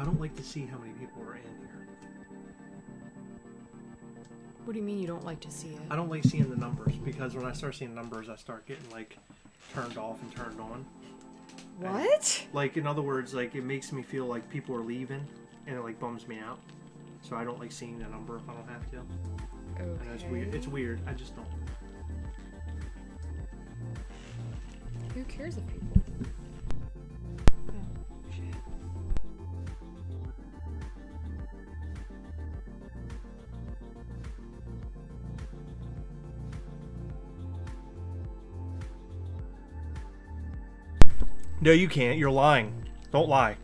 I don't like to see how many people are in here. What do you mean you don't like to see it? I don't like seeing the numbers, because when I start seeing numbers, I start getting, like, turned off and turned on. What? And, like, in other words, like, it makes me feel like people are leaving, and it, like, bums me out. So I don't like seeing the number if I don't have to. Okay. And it's weird. It's weird. I just don't. Who cares if people... Oh, shit. No, you can't. You're lying. Don't lie.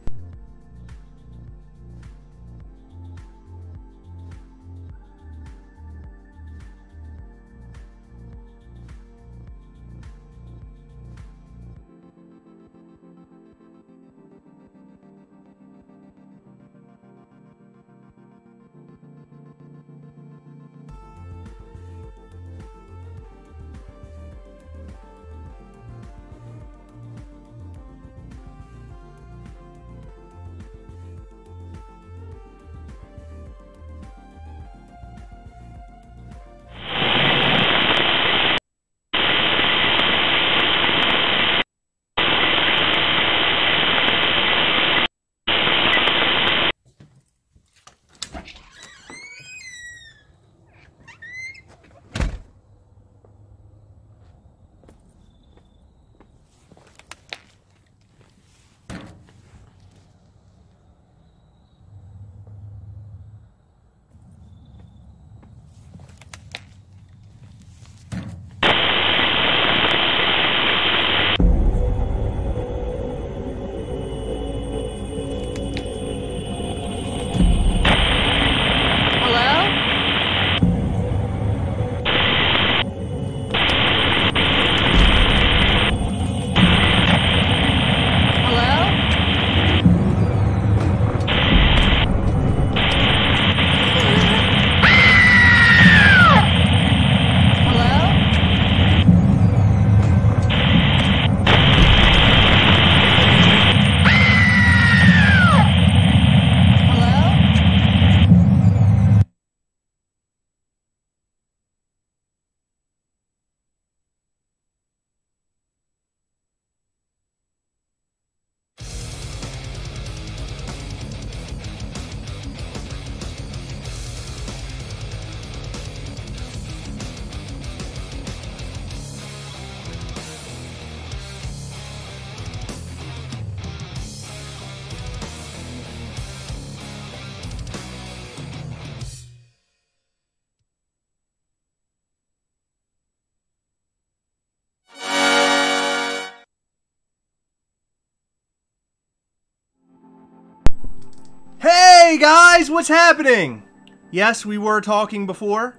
Hey guys, what's happening? Yes, we were talking before.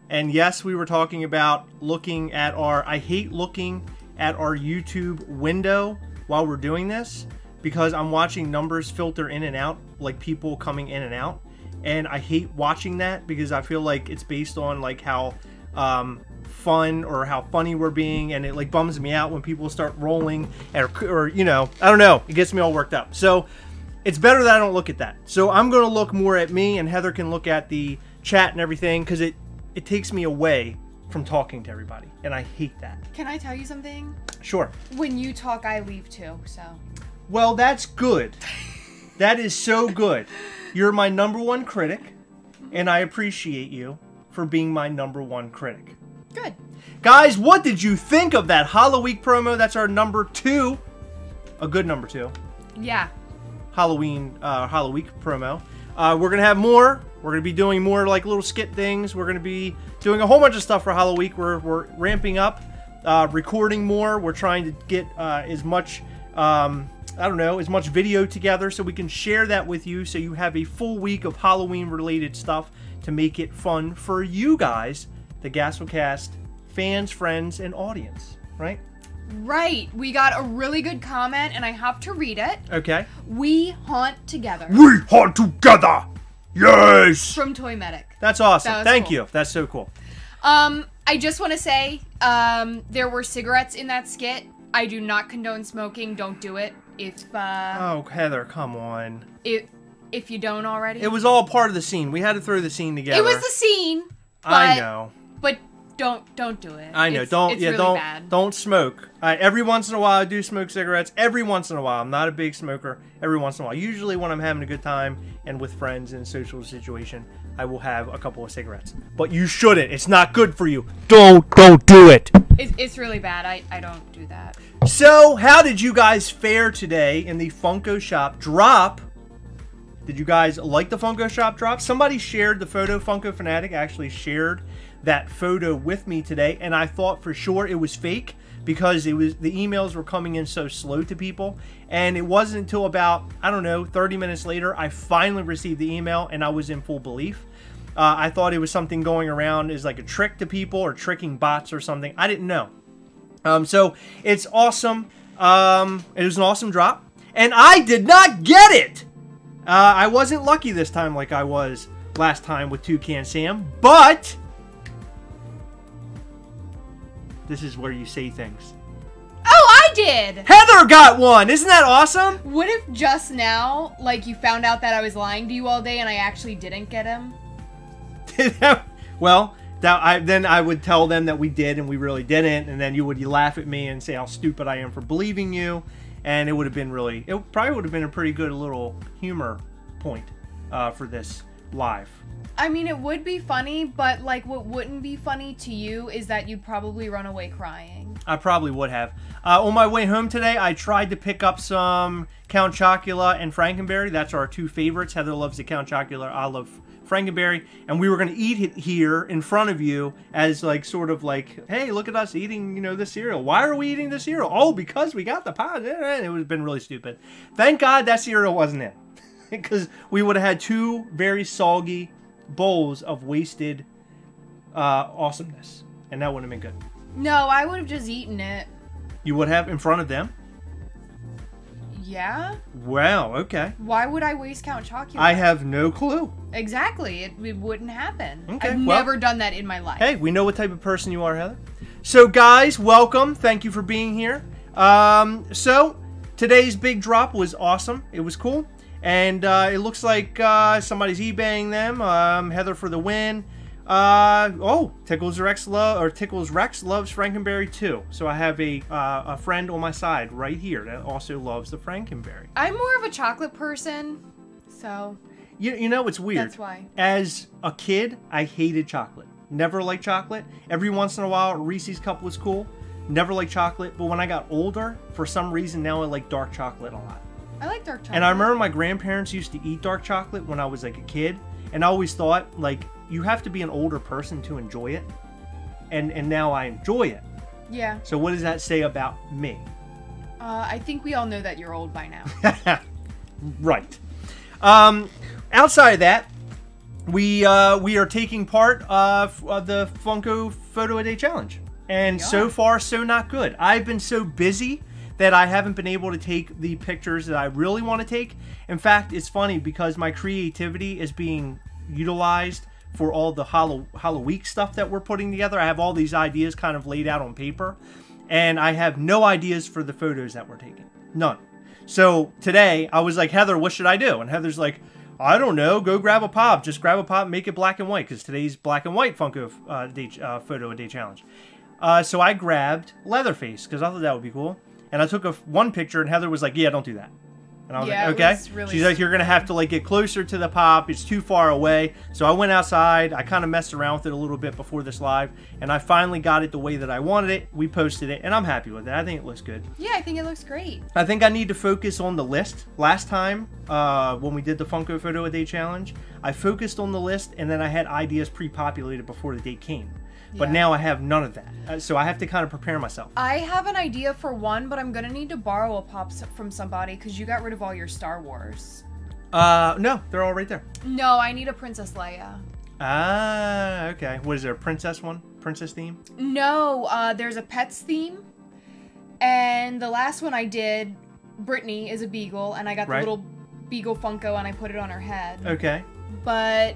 And yes, we were talking about looking at our... I hate looking at our YouTube window while we're doing this, because I'm watching numbers filter in and out, like people coming in and out. And I hate watching that because I feel like it's based on like how fun or how funny we're being, and it like bums me out when people start rolling or you know, I don't know, it gets me all worked up. So it's better that I don't look at that. So I'm going to look more at me, and Heather can look at the chat and everything, because it takes me away from talking to everybody, and I hate that. Can I tell you something? Sure. When you talk, I leave too, so. Well, that's good. That is so good. You're my #1 critic, and I appreciate you for being my #1 critic. Good. Guys, what did you think of that Halloween promo? That's our #2. A good #2. Yeah. Halloween promo. We're gonna have more. We're gonna be doing more like little skit things. We're gonna be doing a whole bunch of stuff for Halloween. We're ramping up, recording more. We're trying to get as much I don't know, as much video together so we can share that with you, so you have a full week of Halloween related stuff to make it fun for you guys, the Gastlecast fans, friends, and audience, right? Right. We got a really good comment, and I have to read it. Okay. We haunt together. We hunt together! Yes! From Toy Medic. That's awesome. That was Thank cool. you. That's so cool. I just want to say, there were cigarettes in that skit. I do not condone smoking. Don't do it. Oh, Heather, come on. If you don't already. It was all part of the scene. We had to throw the scene together. It was the scene. I know. But don't do it. I know. It's really bad. Don't smoke. Every once in a while I do smoke cigarettes. Every once in a while. I'm not a big smoker. Every once in a while. Usually when I'm having a good time and with friends in a social situation, I will have a couple of cigarettes. But you shouldn't. It's not good for you. Don't do it. It's really bad. I don't do that. So, how did you guys fare today in the Funko Shop drop? Did you guys like the Funko Shop drop? Somebody shared the photo. Funko Fanatic actually shared that photo with me today, and I thought for sure it was fake because the emails were coming in so slow to people, and it wasn't until about, I don't know, 30 minutes later I finally received the email, and I was in full belief. I thought it was something going around as like a trick to people or tricking bots or something. I didn't know. So it's awesome. It was an awesome drop, and I did not get it. I wasn't lucky this time like I was last time with Toucan Sam, but this is where you say things. Oh, I did! Heather got one! Isn't that awesome? What if just now, like, you found out that I was lying to you all day and I actually didn't get him? Well, then I would tell them that we did and we really didn't, and then you would laugh at me and say how stupid I am for believing you, and it would have been it probably would have been a pretty good little humor point for this live. I mean, it would be funny, but, like, what wouldn't be funny to you is that you'd probably run away crying. I probably would have. On my way home today, I tried to pick up some Count Chocula and Frankenberry. That's our two favorites. Heather loves the Count Chocula. I love Frankenberry. And we were going to eat it here in front of you as, like, sort of like, hey, look at us eating, you know, this cereal. Why are we eating this cereal? Oh, because we got the pie. It would have been really stupid. Thank God that cereal wasn't in. Because we would have had two very soggy bowls of wasted awesomeness, and that wouldn't have been good. No, I would have just eaten it. You would have in front of them? Yeah. Wow, okay. Why would I waste Count Chocula? I have no clue. Exactly. It wouldn't happen. Okay, I've never done that in my life. Hey, we know what type of person you are, Heather. So, guys, welcome. Thank you for being here. So, today's big drop was awesome. It was cool. And it looks like somebody's eBaying them. Heather for the win. Tickles Rex loves Frankenberry too. So I have a friend on my side right here that also loves the Frankenberry. I'm more of a chocolate person, so. You know it's weird. That's why. As a kid, I hated chocolate. Never liked chocolate. Every once in a while, Reese's Cup was cool. Never liked chocolate. But when I got older, for some reason now I like dark chocolate a lot. I like dark chocolate. And I remember my grandparents used to eat dark chocolate when I was like a kid. And I always thought, like, you have to be an older person to enjoy it. And now I enjoy it. Yeah. So what does that say about me? I think we all know that you're old by now. Right. Outside of that, we are taking part of the Funko Photo a Day Challenge. And so far, so not good. I've been so busy that I haven't been able to take the pictures that I really want to take. In fact, it's funny because my creativity is being utilized for all the Halloween stuff that we're putting together. I have all these ideas kind of laid out on paper, and I have no ideas for the photos that we're taking. None. So today, I was like, Heather, what should I do? And Heather's like, I don't know, go grab a pop. Just grab a pop and make it black and white, because today's black and white Funko Photo a Day Challenge. So I grabbed Leatherface, because I thought that would be cool. And I took one picture, and Heather was like, yeah, don't do that. And I was like, okay. Really She's like, you're going to have to like get closer to the pop. It's too far away. So I went outside. I kind of messed around with it a little bit before this live. And I finally got it the way that I wanted it. We posted it, and I'm happy with it. I think it looks good. Yeah, I think it looks great. I think I need to focus on the list. Last time, when we did the Funko Photo a Day Challenge, I focused on the list, and then I had ideas pre-populated before the date came. But now I have none of that. So I have to kind of prepare myself. I have an idea for one, but I'm going to need to borrow a pop from somebody because you got rid of all your Star Wars. No, they're all right there. No, I need a Princess Leia. Ah, okay. What is there, a princess one? Princess theme? No, there's a pets theme. And the last one I did, Brittany is a beagle, and I got the little beagle Funko and I put it on her head. Okay. But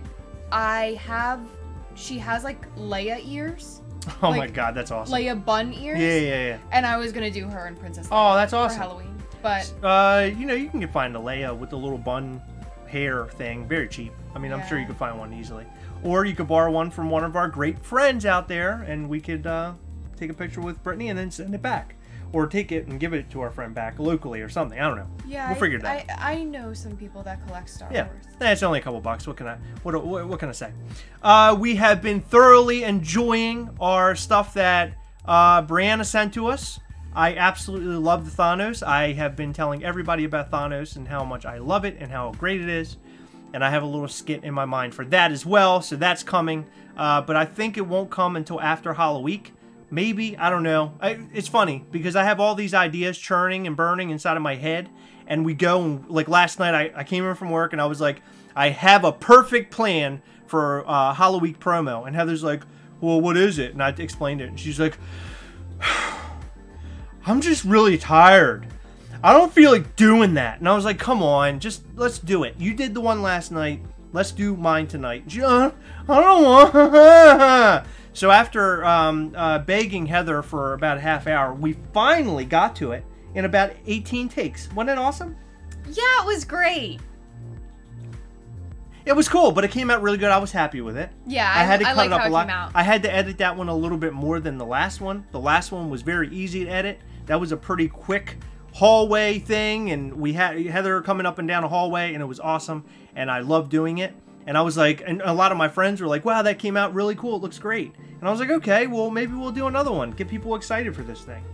she has like Leia ears. Oh my god, that's awesome. Leia bun ears. Yeah. And I was gonna do her in Princess Leia. Oh, that's awesome. For Halloween. But you know, you can find a Leia with the little bun hair thing, very cheap. I mean, I'm sure you could find one easily. Or you could borrow one from one of our great friends out there, and we could take a picture with Brittany and then send it back. Or take it and give it to our friend back locally or something. I don't know. Yeah, we'll figure it out. I know some people that collect Star yeah. Wars. It's only a couple bucks. What can I say? We have been thoroughly enjoying our stuff that Brianna sent to us. I absolutely love the Thanos. I have been telling everybody about Thanos and how much I love it and how great it is. And I have a little skit in my mind for that as well. So that's coming. But I think it won't come until after Halloween. Maybe, I don't know. It's funny because I have all these ideas churning and burning inside of my head, and we go and, like, last night I came in from work and I was like, I have a perfect plan for Halloween promo, and Heather's like, well, what is it? And I explained it, and she's like, I'm just really tired. I don't feel like doing that. And I was like, come on, just let's do it. You did the one last night. Let's do mine tonight. I don't want. So after begging Heather for about a half hour, we finally got to it in about 18 takes. Wasn't it awesome? Yeah, it was great. It was cool, but it came out really good. I was happy with it. Yeah, I had to cut like it up how a lot. It came out. I had to edit that one a little bit more than the last one. The last one was very easy to edit. That was a pretty quick hallway thing, and we had Heather coming up and down a hallway, and it was awesome, and I loved doing it. And I was like, and a lot of my friends were like, wow, that came out really cool. It looks great. And I was like, okay, well, maybe we'll do another one. Get people excited for this thing.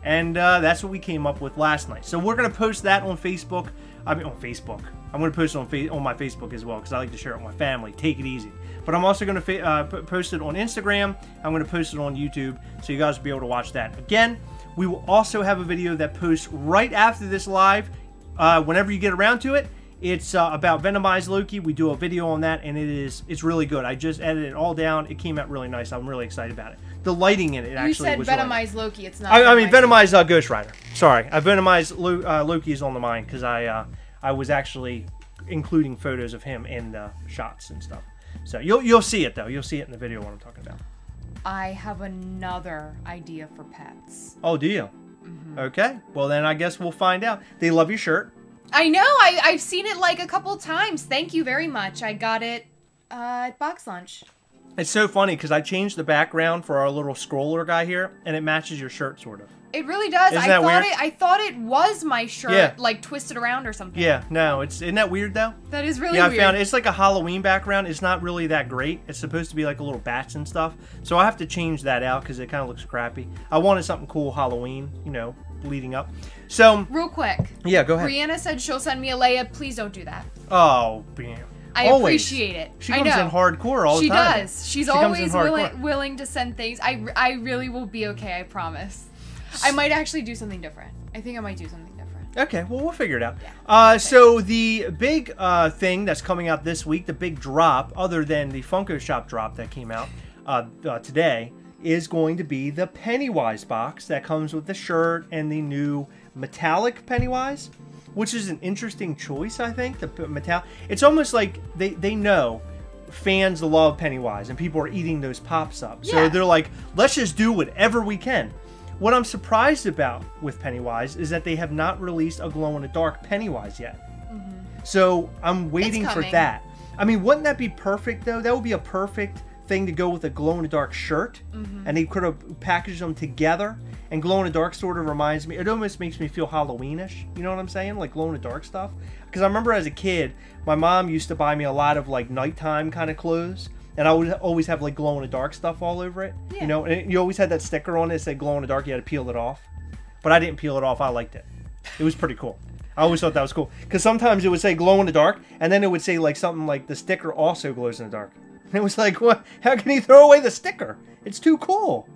And that's what we came up with last night. So we're going to post that on Facebook. I mean, on Facebook. I'm going to post it on my Facebook as well because I like to share it with my family. Take it easy. But I'm also going to post it on Instagram. I'm going to post it on YouTube so you guys will be able to watch that. Again, we will also have a video that posts right after this live whenever you get around to it. It's about Venomized Loki. We do a video on that, and it's really good. I just edited it all down. It came out really nice. I'm really excited about it. The lighting in it actually was You said Venomized Loki. It's not. I mean Venomized Ghost Rider. Sorry, I Venomized Loki's on the mind because I was actually including photos of him in the shots and stuff. So you'll see it though. You'll see it in the video what I'm talking about. I have another idea for pets. Oh, do you? Mm-hmm. Okay. Well, then I guess we'll find out. They love your shirt. I know. I've seen it like a couple times. Thank you very much. I got it at Box Lunch. It's so funny because I changed the background for our little scroller guy here, and it matches your shirt, sort of. It really does. Isn't that weird? I thought it was my shirt, like twisted around or something. Yeah, no, isn't that weird though? That is really weird. Yeah, I found it. It's like a Halloween background. It's not really that great. It's supposed to be like a little bats and stuff. So I have to change that out because it kind of looks crappy. I wanted something cool Halloween, you know, leading up. So real quick. Yeah, go ahead. Brianna said she'll send me a Leia. Please don't do that. Oh, Brianna. I appreciate it. She comes in hardcore all the time. She does. She's always willing to send things. I really will be okay, I promise. I might actually do something different. I think I might do something different. Okay, well, we'll figure it out. Yeah, so the big thing that's coming out this week, the big drop, other than the Funko Shop drop that came out today, is going to be the Pennywise box that comes with the shirt and the new metallic Pennywise, which is an interesting choice, I think. The metallic. It's almost like they know fans love Pennywise and people are eating those pops up. So they're like, let's just do whatever we can. What I'm surprised about with Pennywise is that they have not released a glow-in-the-dark Pennywise yet. Mm-hmm. So I'm waiting for that. I mean, wouldn't that be perfect, though? That would be a perfect thing to go with a glow-in-the-dark shirt. Mm-hmm. And they could have packaged them together. And glow-in-the-dark sort of reminds me, it almost makes me feel Halloweenish. You know what I'm saying? Like glow-in-the-dark stuff. Because I remember as a kid, my mom used to buy me a lot of like nighttime kind of clothes. And I would always have like glow-in-the-dark stuff all over it. Yeah. You know, and you always had that sticker on it that said glow-in-the-dark. You had to peel it off. But I didn't peel it off. I liked it. It was pretty cool. I always thought that was cool. Because sometimes it would say glow-in-the-dark, and then it would say like something like the sticker also glows in the dark. And it was like, what? How can you throw away the sticker? It's too cool.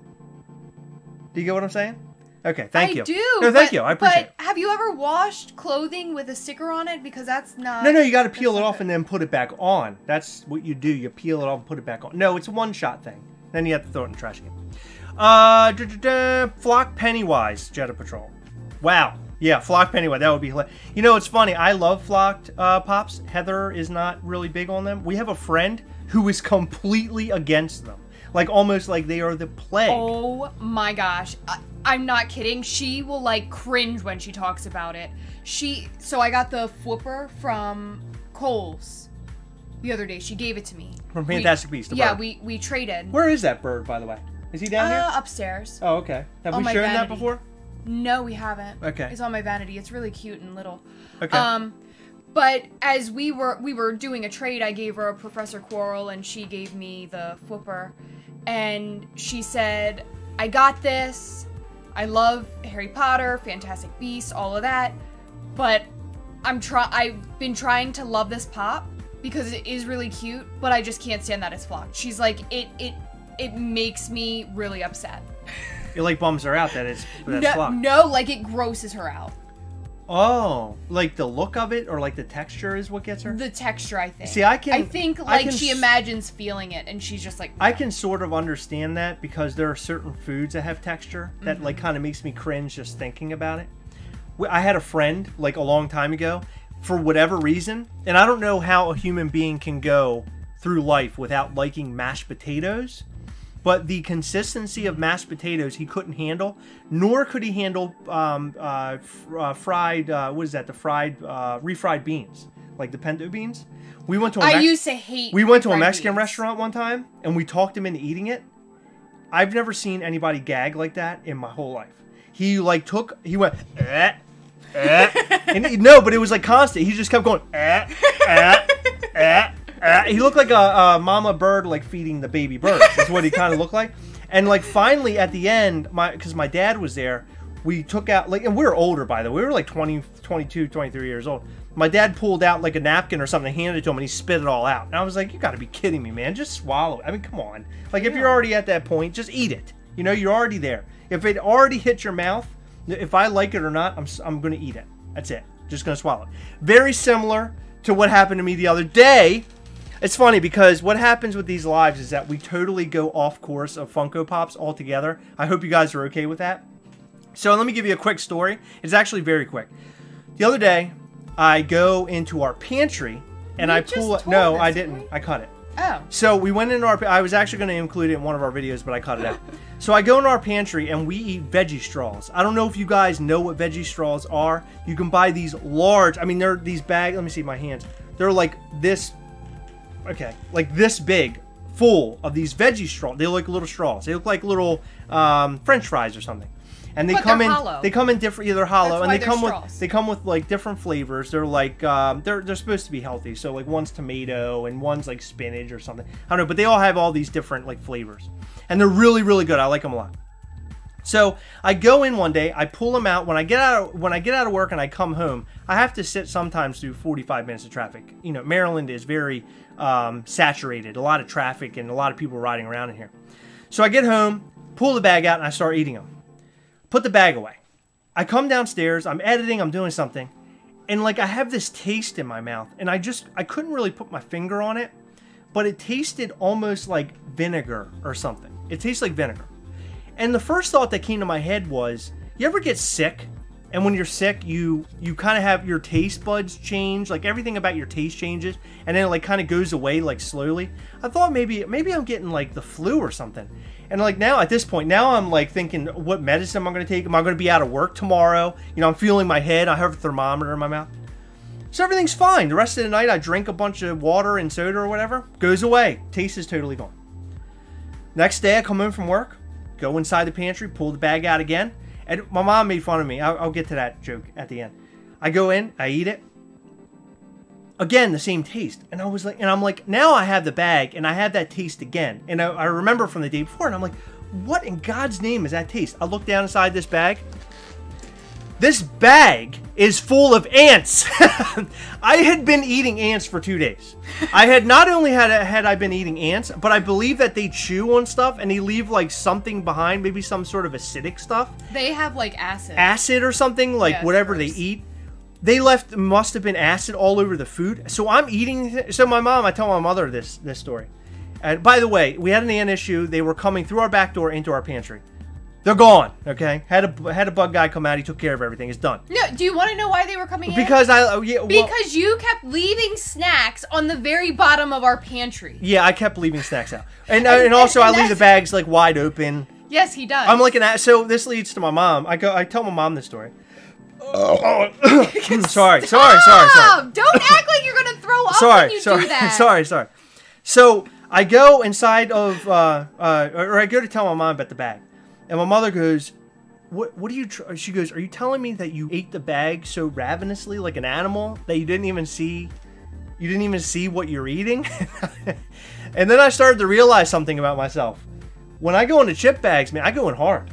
Do you get what I'm saying? Okay, thank you. I do. No, thank you. I appreciate it. But have you ever washed clothing with a sticker on it? Because that's not... No, you got to peel it off and then put it back on. That's what you do. You peel it off and put it back on. No, it's a one-shot thing. Then you have to throw it in the trash can. Flock Pennywise, Jetta Patrol. Wow. Yeah, Flock Pennywise. That would be hilarious. You know, it's funny. I love flocked pops. Heather is not really big on them. We have a friend who is completely against them. Like, almost like they are the plague. Oh, my gosh. I'm not kidding. She will like cringe when she talks about it. So I got the flipper from Kohl's the other day. She gave it to me. From Fantastic Beasts. Yeah, we traded. Where is that bird, by the way? Is he down here? Upstairs. Oh, okay. Have we shown that before? No, we haven't. Okay. It's on my vanity. It's really cute and little. Okay. But as we were doing a trade, I gave her a Professor Quirrell and she gave me the flipper. And she said, I got this. I love Harry Potter, Fantastic Beasts, all of that. But I've been trying to love this pop because it is really cute, but I just can't stand that it's flocked. She's like, it makes me really upset. It like bums her out that it's flocked. No, like it grosses her out. Oh, like the look of it or like the texture is what gets her? The texture, I think. See, I think like she imagines feeling it and she's just like... I can sort of understand that because there are certain foods that have texture that like kind of makes me cringe just thinking about it. I had a friend like a long time ago, for whatever reason, and I don't know how a human being can go through life without liking mashed potatoes. But the consistency of mashed potatoes he couldn't handle, nor could he handle fried, what is that, the fried, refried beans, like the pinto beans. We went to I used to hate We went to a Mexican restaurant one time, and we talked him into eating it. I've never seen anybody gag like that in my whole life. He like he went, and no, but it was like constant. He just kept going, he looked like a mama bird like feeding the baby birds. That's what he kind of looked like. And like finally at the end, because my dad was there, we took out like, and we were older by the way. We were like 20, 22, 23 years old. My dad pulled out like a napkin or something, handed it to him, and he spit it all out. And I was like, you got to be kidding me, man. Just swallow it. I mean, come on. Like if you're already at that point, just eat it. You know, you're already there. If it already hit your mouth, if I like it or not, I'm going to eat it. That's it. Just going to swallow it. Very similar to what happened to me the other day. It's funny because what happens with these lives is that we totally go off course of Funko Pops altogether. I hope you guys are okay with that. So let me give you a quick story. It's actually very quick. The other day, I go into our pantry and I pull... No, I didn't. I cut it. Oh. So we went into our... I was actually going to include it in one of our videos, but I cut it out. So I go into our pantry and we eat veggie straws. I don't know if you guys know what veggie straws are. You can buy these large... I mean, they're these bags... Let me see my hands. They're like this... Okay, like this big, full of these veggie straws. They look like little straws. They look like little French fries or something. And they come in. Hollow. They come in different. They're hollow, and they come with like different flavors. They're like they're supposed to be healthy. So like one's tomato and one's like spinach or something. I don't know, but they all have all these different like flavors, and they're really really good. I like them a lot. So I go in one day, I pull them out. When I get out of work and I come home, I have to sit sometimes through 45 minutes of traffic. You know, Maryland is very saturated, a lot of traffic and a lot of people riding around in here. So I get home, pull the bag out, and I start eating them. Put the bag away. I come downstairs, I'm editing, I'm doing something, and like I have this taste in my mouth, and I couldn't really put my finger on it, but it tasted almost like vinegar or something. It tastes like vinegar. And the first thought that came to my head was, you ever get sick? And when you're sick, you kind of have your taste buds change, like everything about your taste changes, and then it like kind of goes away like slowly. I thought maybe I'm getting like the flu or something. And like now at this point, now I'm like thinking, what medicine am I going to take? Am I going to be out of work tomorrow? You know, I'm feeling my head. I have a thermometer in my mouth. So everything's fine. The rest of the night, I drink a bunch of water and soda or whatever. Goes away. Taste is totally gone. Next day, I come in from work, go inside the pantry, pull the bag out again. And my mom made fun of me. I'll get to that joke at the end. I go in, I eat it. Again, the same taste. And I'm like, now I have the bag and I have that taste again. And I remember from the day before, and I'm like, what in God's name is that taste? I look down inside this bag. This bag is full of ants. I had been eating ants for 2 days. I had not only had I been eating ants, but I believe that they chew on stuff and they leave like something behind, maybe some sort of acidic stuff. They have like acid. Acid or something, like whatever they eat. They must have been acid all over the food. So I'm eating. So I tell my mother this story. And by the way, we had an ant issue. They were coming through our back door into our pantry. They're gone, okay? Had a bug guy come out. He took care of everything. It's done. No, do you want to know why they were coming in? Because because you kept leaving snacks on the very bottom of our pantry. Yeah, I kept leaving snacks out, and also I leave the bags like wide open. Yes, he does. I'm looking at. So this leads to my mom. I tell my mom this story. Oh, sorry. Don't act like you're gonna throw up when you do that. Sorry. So I go inside of, or I go to tell my mom about the bag, and my mother goes, "What are you?" She goes, "Are you telling me that you ate the bag so ravenously, like an animal, that you didn't even see what you're eating?" And then I started to realize something about myself. When I go into chip bags, man, I go in hard.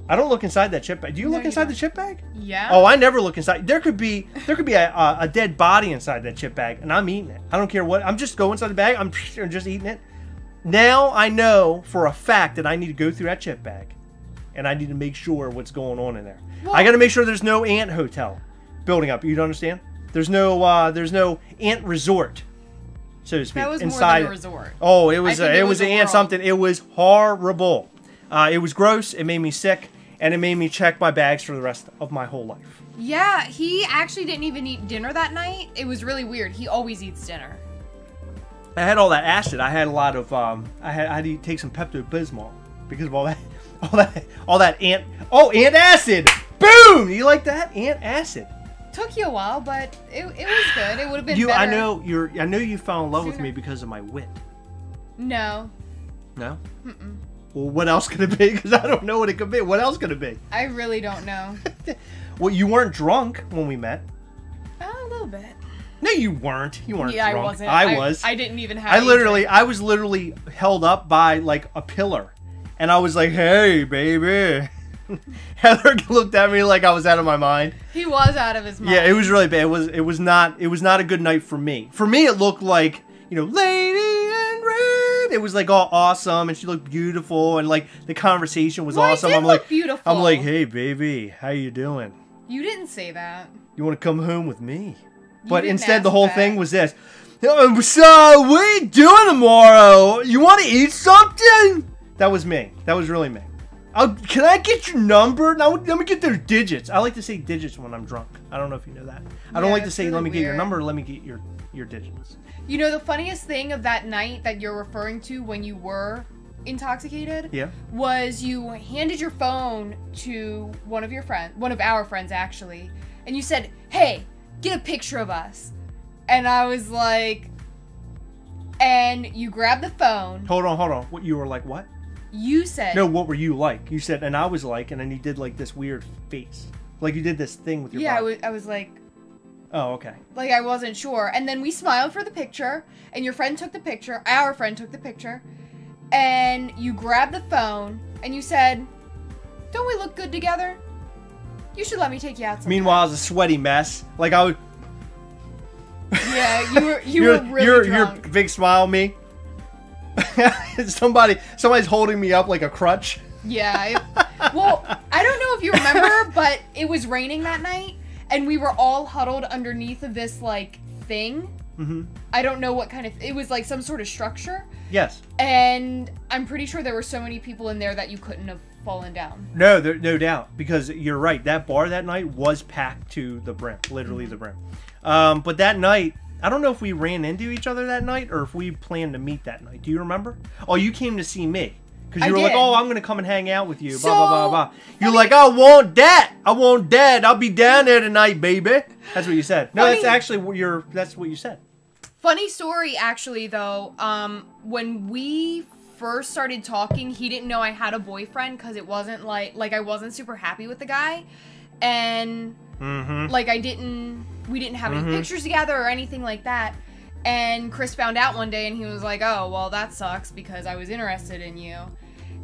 I don't look inside that chip bag. Do you look inside the chip bag? Yeah. Oh, I never look inside. There could be a dead body inside that chip bag, and I'm eating it. I don't care what. I'm just going inside the bag. I'm just eating it. Now I know for a fact that I need to go through that chip bag, and I need to make sure what's going on in there. Well, I got to make sure there's no ant hotel building up. You don't understand? There's no ant resort, so to speak. That was inside more than a resort. Oh, it was an ant world. something. It was horrible. It was gross. It made me sick. And it made me check my bags for the rest of my whole life. Yeah, he actually didn't even eat dinner that night. It was really weird. He always eats dinner. I had all that acid. I had a lot of I had to take some Pepto-Bismol because of all that ant acid. Boom! You like that? Ant acid. Took you a while, but it was good. It would have been better. I know you fell in love with me because of my wit. No. No? Mm-mm. Well, what else could it be? Because I don't know what it could be. What else could it be? I really don't know. Well, you weren't drunk when we met. A little bit. No, you weren't. You weren't drunk. I wasn't. I was. I didn't even have. I was literally held up by like a pillar, and I was like, "Hey, baby." Heather looked at me like I was out of my mind. He was out of his mind. Yeah, it was really bad. It was not a good night for me. For me, it looked like, Lady in Red. It was like all awesome, and she looked beautiful, and like the conversation was awesome. I'm like, beautiful. I'm like, hey, baby, how you doing? You didn't say that. You want to come home with me? But instead, the whole thing was this. So, what are you doing tomorrow? You want to eat something? That was me. That was really me. Can I get your number? Now, let me get those digits. I like to say digits when I'm drunk. I don't know if you know that. I don't like to say, really let me get your number, or let me get your digits. You know, the funniest thing of that night that you're referring to when you were intoxicated was you handed your phone to one of our friends actually, and you said, hey, get a picture of us. And I was like, and you grabbed the phone. Hold on. What, you were like, what? You said. No, what were you like? You said, and I was like, and then you did like this weird face. Like you did this thing with your body. I was like. Oh, okay. Like I wasn't sure. And then we smiled for the picture, and your friend took the picture. Our friend took the picture. And you grabbed the phone, and you said, don't we look good together? You should let me take you out sometime. Meanwhile, I was a sweaty mess. Like I would. Yeah, you were really drunk. Your big smile, me. Somebody's holding me up like a crutch. Yeah. Well, I don't know if you remember, but it was raining that night, and we were all huddled underneath of this like thing. Mm-hmm. I don't know what kind of. It was like some sort of structure. Yes. And I'm pretty sure there were so many people in there that you couldn't have fallen down. No, no doubt, because you're right. That bar that night was packed to the brim, literally the brim. But that night, I don't know if we ran into each other that night or if we planned to meet that night. Do you remember? Oh, you came to see me. Because you were like, oh, I'm going to come and hang out with you, blah, blah, blah, blah. You're like, I want that. I'll be down there tonight, baby. That's what you said. No, that's actually that's what you said. Funny story, actually, though. When we first started talking, he didn't know I had a boyfriend because it wasn't like I wasn't super happy with the guy. And, like, we didn't have any pictures together or anything like that. And Chris found out one day, and he was like, oh, well, that sucks because I was interested in you.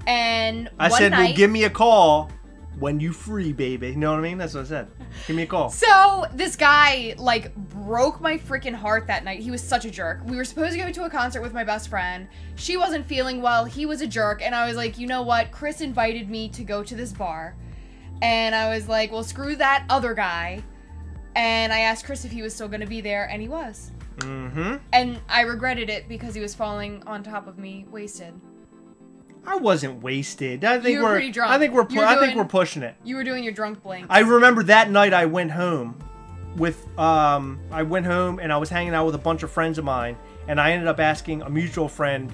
And I said, well, give me a call when you free, baby. You know what I mean? That's what I said. Give me a call. So this guy, like, broke my freaking heart that night. He was such a jerk. We were supposed to go to a concert with my best friend. She wasn't feeling well. He was a jerk. And I was like, you know what? Chris invited me to go to this bar. And I was like, well, screw that other guy. And I asked Chris if he was still going to be there, and he was. And I regretted it because he was falling on top of me, wasted. I wasn't wasted. I think you were pretty drunk. I think we're pushing it. You were doing your drunk blink. I remember that night I went home with and I was hanging out with a bunch of friends of mine, and I ended up asking a mutual friend,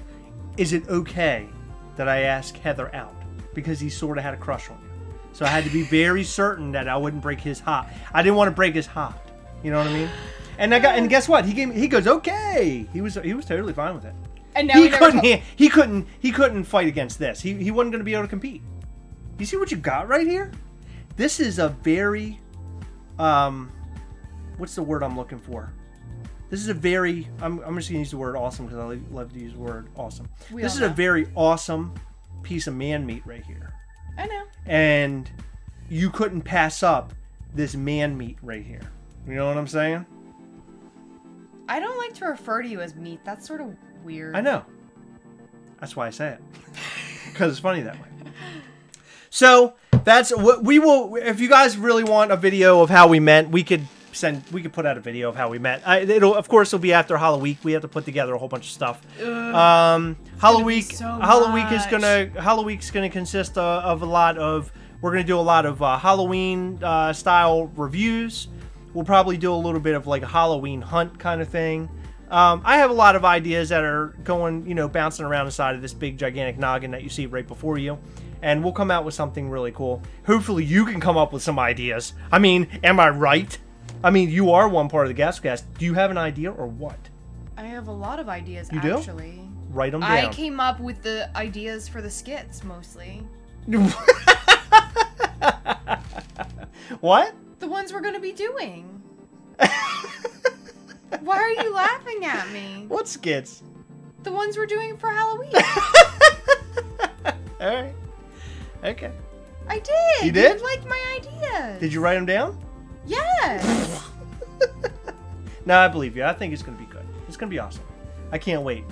"Is it okay that I ask Heather out?" because he sort of had a crush on you. So I had to be very certain that I wouldn't break his heart. I didn't want to break his heart. You know what I mean? And guess what? He goes, okay. He was totally fine with it. And now he couldn't fight against this. He wasn't going to be able to compete. You see what you got right here? This is a very what's the word I'm looking for? This is a very I'm just going to use the word awesome because I love to use the word awesome. This is a very awesome piece of man meat right here. I know. And you couldn't pass up this man meat right here. You know what I'm saying? I don't like to refer to you as meat. That's sort of weird. I know. That's why I say it. Because it's funny that way. So, that's what we will... If you guys really want a video of how we met, we could put out a video of how we met. Of course, it'll be after Halloween. We have to put together a whole bunch of stuff. Halloween's gonna consist of a lot of... We're gonna do a lot of Halloween style reviews. We'll probably do a little bit of like a Halloween hunt kind of thing. I have a lot of ideas that are going, bouncing around inside of this big gigantic noggin that you see right before you. And we'll come out with something really cool. Hopefully you can come up with some ideas. I mean, am I right? I mean, you are one part of the Gastlecast. Do you have an idea or what? I have a lot of ideas, you actually. Do? Write them down. I came up with the ideas for the skits, mostly. What? The ones we're going to be doing. Why are you laughing at me? What skits? The ones we're doing for Halloween. Alright. Okay. I did. You did? You liked my ideas. Did you write them down? Yes. No, I believe you. I think it's going to be good. It's going to be awesome. I can't wait.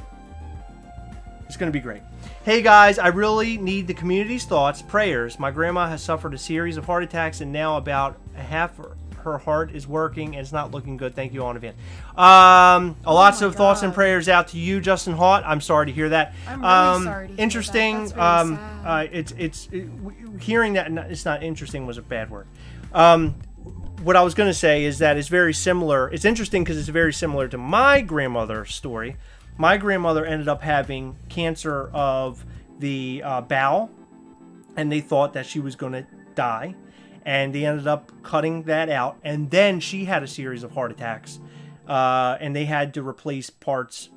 It's going to be great. Hey guys, I really need the community's thoughts, prayers. My grandma has suffered a series of heart attacks and now about half her heart is working and it's not looking good. Thank you all in advance. Lots of thoughts and prayers out to you, Justin Haught. I'm sorry to hear that. I'm really sorry to hear interesting. that. That's really sad. Hearing that it's not interesting was a bad word. What I was going to say is that it's very similar. It's interesting because it's very similar to my grandmother's story. My grandmother ended up having cancer of the bowel, and they thought that she was going to die, and they ended up cutting that out, and then she had a series of heart attacks, and they had to replace parts,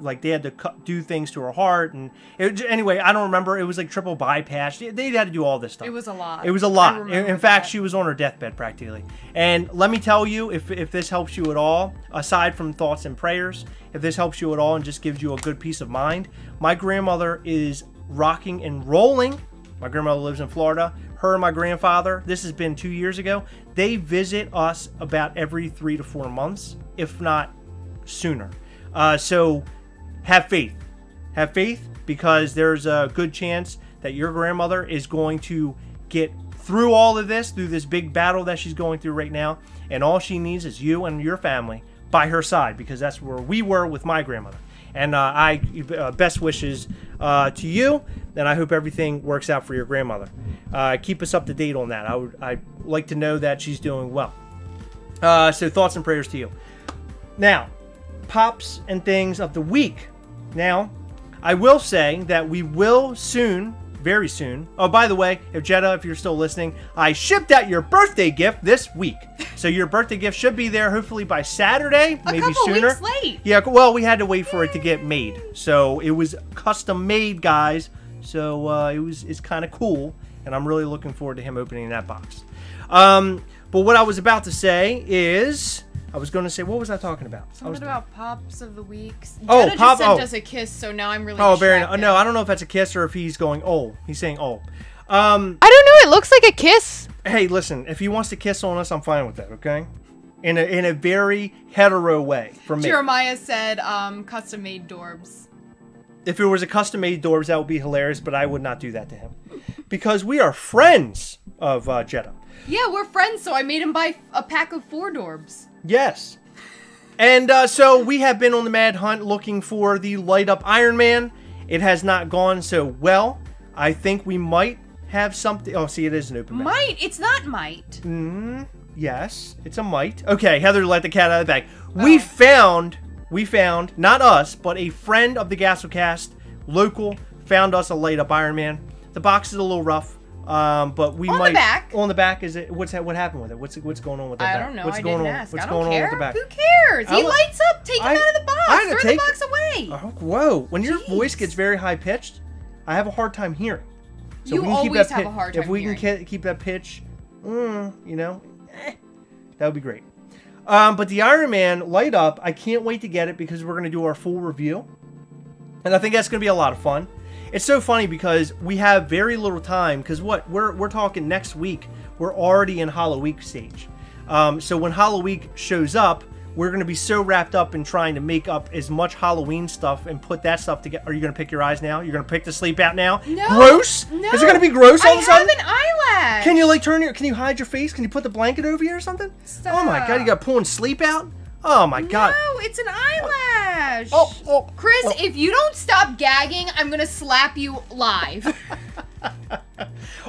like they had to do things to her heart, and anyway, I don't remember. It was like triple bypass. They had to do all this stuff. It was a lot. It was a lot. In fact, she was on her deathbed practically. And let me tell you, if this helps you at all, aside from thoughts and prayers, if this helps you at all and just gives you a good peace of mind, my grandmother is rocking and rolling. My grandmother lives in Florida. Her and my grandfather, this has been 2 years ago, they visit us about every 3 to 4 months, if not sooner. So have faith. Have faith, because there's a good chance that your grandmother is going to get through all of this, through this big battle that she's going through right now, and all she needs is you and your family by her side, because that's where we were with my grandmother. And best wishes to you, and I hope everything works out for your grandmother. Keep us up to date on that. I'd like to know that she's doing well. So thoughts and prayers to you. Now, pops and things of the week. Now, I will say that we will soon, very soon. Oh, by the way, if you're still listening, I shipped out your birthday gift this week. So your birthday gift should be there hopefully by Saturday, maybe sooner. A couple weeks late. Yeah, well, we had to wait for it to get made. So it was custom made, guys. So it's kind of cool, and I'm really looking forward to him opening that box. But what I was about to say is, I was going to say, what was I talking about? Something about pops of the week. Oh, Jenna just sent us a kiss, so now I'm really distracted. No, I don't know if that's a kiss or if he's going, oh. He's saying, oh. I don't know. It looks like a kiss. Hey, listen. If he wants to kiss on us, I'm fine with that, okay? In a very hetero way for me. Jeremiah said custom-made Dorbs. If it was a custom-made Dorbs, that would be hilarious, but I would not do that to him. Because we are friends of Jeddah. Yeah, we're friends, so I made him buy a pack of 4 Dorbs. Yes. And so we have been on the mad hunt looking for the light-up Iron Man. It has not gone so well. I think we might have something. Oh, see, it is an open map. Might? It's not might. Yes, it's a might. Okay, Heather let the cat out of the bag. Oh. We found, not us, but a friend of the Gastlecast, local, found us a light-up Iron Man. The box is a little rough. But we on might the back. On the back, is it? What happened with it? What's going on with that? I don't know. What's I going didn't on? ask. What's I don't going care. on with the back? Who cares? He lights up. Take him out of the box. Throw the box away. Oh, whoa! When your voice gets very high pitched, I have a hard time hearing. So you we can always keep that have a hard time If we can keep that pitch, you know, that would be great. But the Iron Man light up, I can't wait to get it because we're going to do our full review. And I think that's going to be a lot of fun. It's so funny because we have very little time because we're talking next week. We're already in Halloween stage. So when Halloween shows up, we're going to be so wrapped up in trying to make up as much Halloween stuff and put that stuff together. Are you going to pick your eyes now? You're going to pick the sleep out now? No. Gross? No. Is it going to be gross all of a sudden? I have an eyelash. Can you like can you hide your face? Can you put the blanket over you or something? Stop. Oh my god, you got pulling sleep out? Oh my god. No, it's an eyelash. Oh, Chris, if you don't stop gagging, I'm going to slap you live.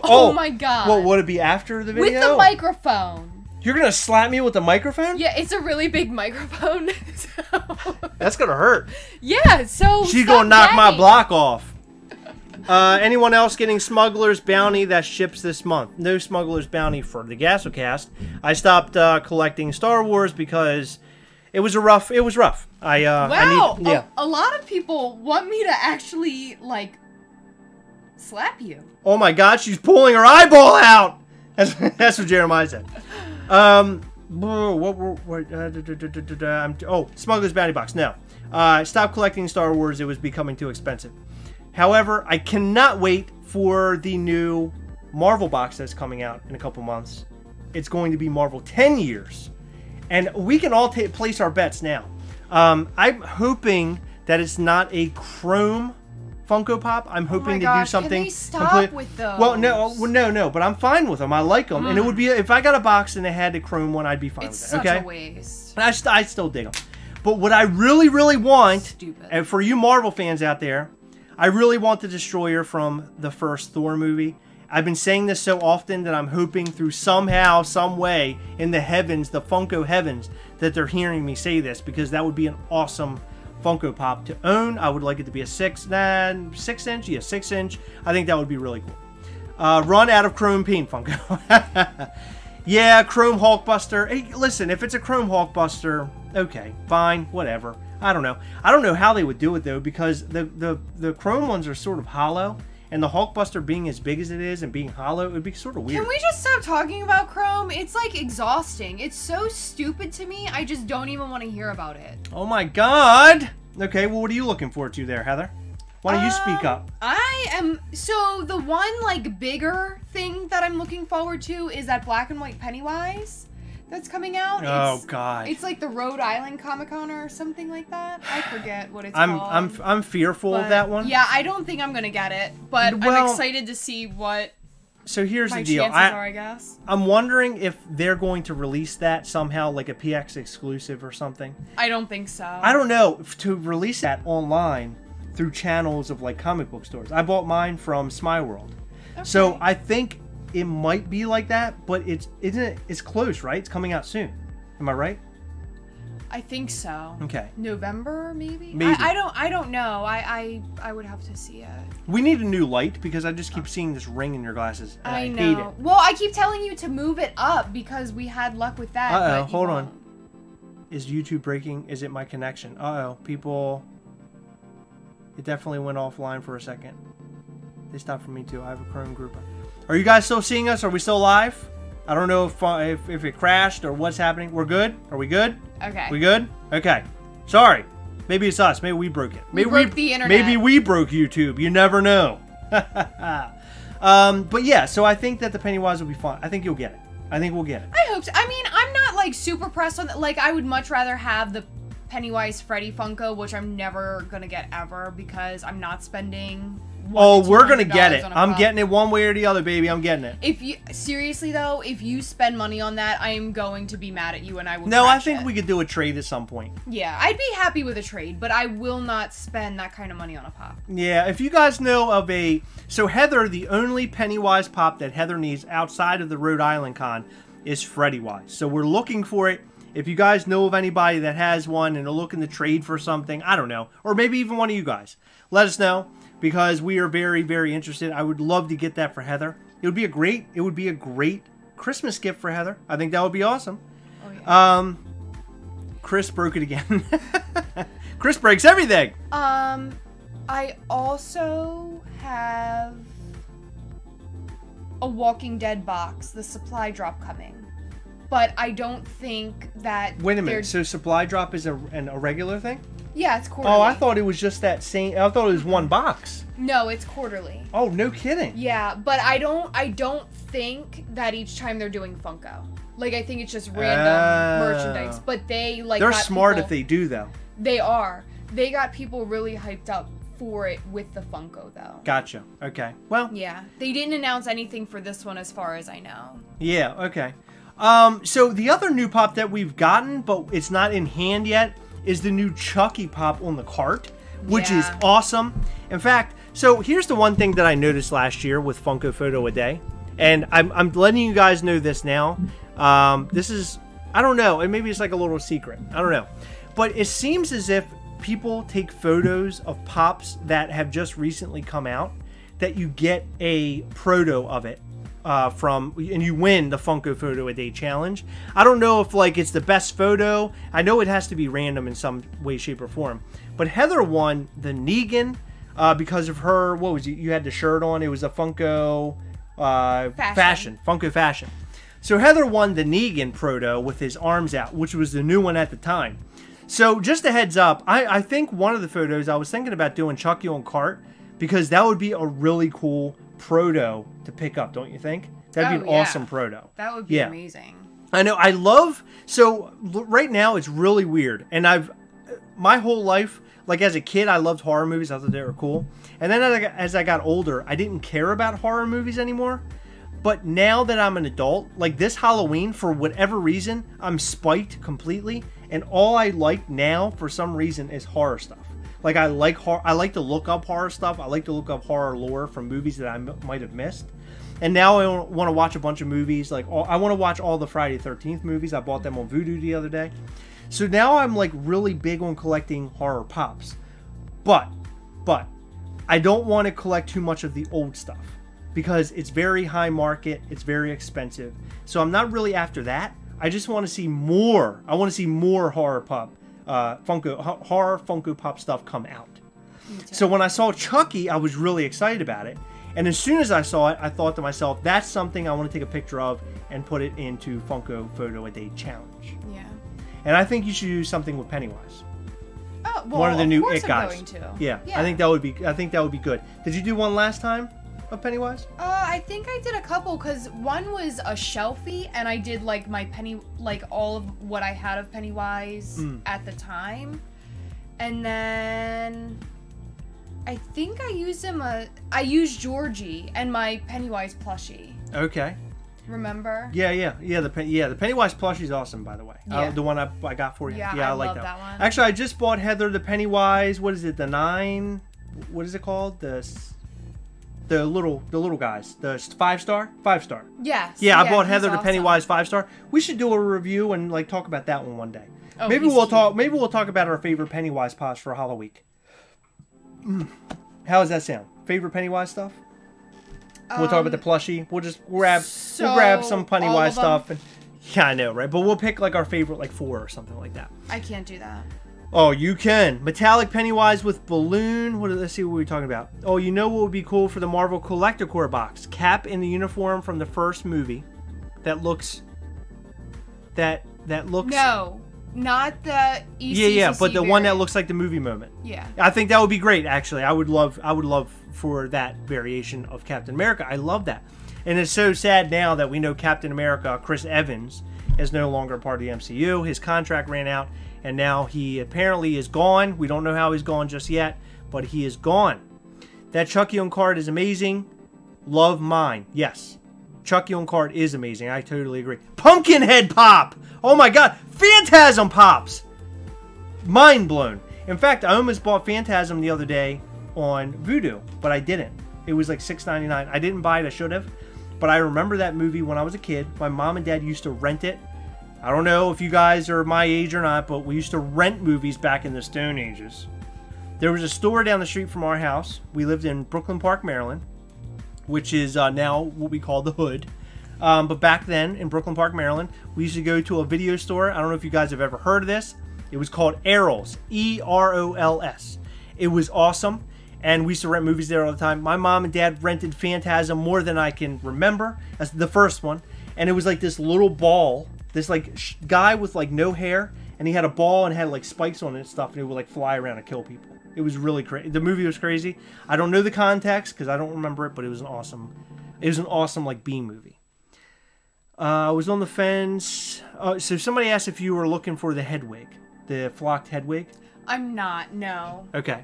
Oh my god. Well, would it be after the video? With the microphone. You're going to slap me with the microphone? Yeah, it's a really big microphone. That's going to hurt. Yeah, so She's going to knock my block off. Anyone else getting Smuggler's Bounty that ships this month? No Smuggler's Bounty for the Gastlecast. I stopped collecting Star Wars because it was rough. Wow, a lot of people want me to actually, like, slap you. Oh my god, she's pulling her eyeball out! That's what Jeremiah said. Smuggler's Bounty Box. No. Stop collecting Star Wars. It was becoming too expensive. However, I cannot wait for the new Marvel box that's coming out in a couple months. It's going to be Marvel 10 years. And we can all place our bets now. I'm hoping that it's not a chrome Funko Pop. I'm hoping to do something. Can they stop with those? Well, no, but I'm fine with them. I like them, and it would be if I got a box and they had the chrome one, I'd be fine with it. It's such a waste. I still dig them. But what I really, really want, Stupid. and for you Marvel fans out there, I really want the Destroyer from the first Thor movie. I've been saying this so often that I'm hoping through somehow, some way, in the heavens, the Funko heavens, that they're hearing me say this, because that would be an awesome Funko Pop to own. I would like it to be a 6 inch. Yeah, 6 inch. I think that would be really cool. Run out of Chrome Paint Funko. Yeah, Chrome Hulkbuster. Hey, listen, if it's a Chrome Hulkbuster, okay, fine, whatever. I don't know. I don't know how they would do it though, because the Chrome ones are sort of hollow, and the Hulkbuster being as big as it is and being hollow, it would be sort of weird. Can we just stop talking about Chrome? It's like exhausting. It's so stupid to me. I just don't even want to hear about it. Oh my god! Okay, well, what are you looking forward to there, Heather? Why don't you speak up? So the one, like, bigger thing that I'm looking forward to is that black and white Pennywise that's coming out. Oh god. It's like the Rhode Island Comic-Con or something like that. I forget what it's called. I'm fearful of that one. Yeah, I don't think I'm gonna get it, but I'm excited to see what so here's my the deal. chances are, I guess. I'm wondering if they're going to release that somehow, like a PX exclusive or something. I don't think so. I don't know. To release that online through channels of like comic book stores. I bought mine from Smyworld. Okay. So I think it might be like that, but it's close, right? It's coming out soon. Am I right? I think so. Okay. November, maybe? Maybe. I don't know. I would have to see it. We need a new light because I just keep seeing this ring in your glasses. And I know. hate it. Well, I keep telling you to move it up because we had luck with that. Uh-oh, hold on. Is YouTube breaking? Is it my connection? Uh-oh, people... It definitely went offline for a second. They stopped for me too. I have a Chrome group. Are you guys still seeing us? Are we still live? I don't know if it crashed or what's happening. We're good? Are we good? Okay. We good? Okay. Sorry. Maybe it's us. Maybe we broke it. Maybe we broke the internet. Maybe we broke YouTube. You never know. But yeah, so I think that the Pennywise will be fun. I think you'll get it. I think we'll get it. I hope so. I mean, I'm not like super pressed on that. Like, I would much rather have the Pennywise Freddy Funko, which I'm never gonna get ever because I'm not spending. Oh, we're gonna get it. I'm getting it one way or the other, baby. I'm getting it. If you seriously though, if you spend money on that, I am going to be mad at you, and I will. No, I think we could do a trade at some point. Yeah, I'd be happy with a trade, but I will not spend that kind of money on a pop. Yeah, if you guys know of so Heather, the only Pennywise pop that Heather needs outside of the Rhode Island Con is Freddy Wise. So we're looking for it. If you guys know of anybody that has one and are looking to trade for something, I don't know, or maybe even one of you guys, let us know. because we are very, very interested. I would love to get that for Heather. It would be a great Christmas gift for Heather. I think that would be awesome. Oh, yeah. Chris broke it again. Chris breaks everything. I also have a Walking Dead box, the supply drop coming. But I don't think that... Wait a minute. So supply drop is a regular thing? Yeah, it's quarterly. Oh, I thought it was just that same... I thought it was one box. No, it's quarterly. Oh, no kidding. Yeah, but I don't think that each time they're doing Funko. Like, I think it's just random merchandise. But they, like... They're smart if they do, though. They are. They got people really hyped up for it with the Funko, though. Gotcha. Okay. Well... Yeah. They didn't announce anything for this one as far as I know. Yeah, okay. So the other new pop that we've gotten, but it's not in hand yet, is the new Chucky pop on the cart, which is awesome. In fact, so here's the one thing that I noticed last year with Funko Photo a Day, and I'm letting you guys know this now. This is, I don't know, and maybe it's like a little secret. I don't know. But it seems as if people take photos of pops that have just recently come out, that you get a proto of it. And you win the Funko Photo a Day challenge. I don't know if like it's the best photo. I know it has to be random in some way, shape, or form. But Heather won the Negan because of her. What was it? You had the shirt on. It was a Funko fashion. Funko fashion. So Heather won the Negan proto with his arms out, which was the new one at the time. So just a heads up, I think one of the photos I was thinking about doing Chucky on cart because that would be a really cool proto to pick up, don't you think? That'd be an awesome proto. That would be amazing. I know. I love... So, right now, it's really weird. And my whole life, like as a kid, I loved horror movies. I thought they were cool. And then as I got older, I didn't care about horror movies anymore. But now that I'm an adult, like this Halloween, for whatever reason, I'm spiked completely. And all I like now, for some reason, is horror stuff. Like I like to look up horror stuff. I like to look up horror lore from movies that I might have missed. And now I want to watch a bunch of movies. Like I want to watch all the Friday the 13th movies. I bought them on Vudu the other day. So now I'm like really big on collecting horror pops. But I don't want to collect too much of the old stuff because it's very high market. It's very expensive. So I'm not really after that. I just want to see more. I want to see more horror pop. Horror Funko Pop stuff come out. So when I saw Chucky, I was really excited about it. And as soon as I saw it, I thought to myself, that's something I want to take a picture of and put it into Funko Photo a Day challenge. Yeah. And I think you should do something with Pennywise. Oh, well, one of the new It guys. I'm going to. Yeah. I think that would be good. Did you do one last time of Pennywise? I think I did a couple because one was a shelfie and I did like all of what I had of Pennywise at the time. And then I think I used I used Georgie and my Pennywise plushie. Okay. Remember? Yeah. The Pennywise plushie is awesome, by the way. Yeah. The one I got for you. Yeah, I like that one. Actually, I just bought Heather the Pennywise. What is it? The 9? What is it called? The little guys. The 5-star? 5-star. Yes. Yeah, I bought Heather the Pennywise 5-star. We should do a review and like talk about that one day. Oh, maybe we'll talk about our favorite Pennywise pops for Halloween. How does that sound? Favorite Pennywise stuff? We'll talk about the plushie. We'll grab some Pennywise stuff. And, yeah, I know, right? But we'll pick like our favorite like 4 or something like that. I can't do that. Oh, you can. Metallic Pennywise with balloon. Let's see what we're talking about. Oh, you know what would be cool for the Marvel Collector Core box? Cap in the uniform from the first movie. That looks. No, not the ECCC Yeah, but the one that variant. looks like the movie moment. Yeah. I think that would be great. Actually, I would love for that variation of Captain America. I love that, and it's so sad now that we know Captain America, Chris Evans, is no longer part of the MCU. His contract ran out. And now he apparently is gone. We don't know how he's gone just yet, but he is gone. That Chucky on card is amazing. Love mine. Yes. Chucky on card is amazing. I totally agree. Pumpkinhead pop! Oh my god. Phantasm pops! Mind blown. In fact, I almost bought Phantasm the other day on Vudu, but I didn't. It was like $6.99. I didn't buy it. I should have. But I remember that movie when I was a kid. My mom and dad used to rent it. I don't know if you guys are my age or not, but we used to rent movies back in the Stone Ages. There was a store down the street from our house. We lived in Brooklyn Park, Maryland, which is now what we call the Hood. But back then in Brooklyn Park, Maryland, we used to go to a video store. I don't know if you guys have ever heard of this. It was called Erols, E-R-O-L-S. It was awesome, and we used to rent movies there all the time. My mom and dad rented Phantasm more than I can remember. That's the first one. And it was like this little ball, this like guy with like no hair, and he had a ball and had like spikes on it and stuff, and it would like fly around and kill people. It was really crazy. The movie was crazy. I don't know the context because I don't remember it, but it was an awesome like B movie. I was on the fence. So somebody asked if you were looking for the head wig, the flocked head wig. I'm not, no. Okay.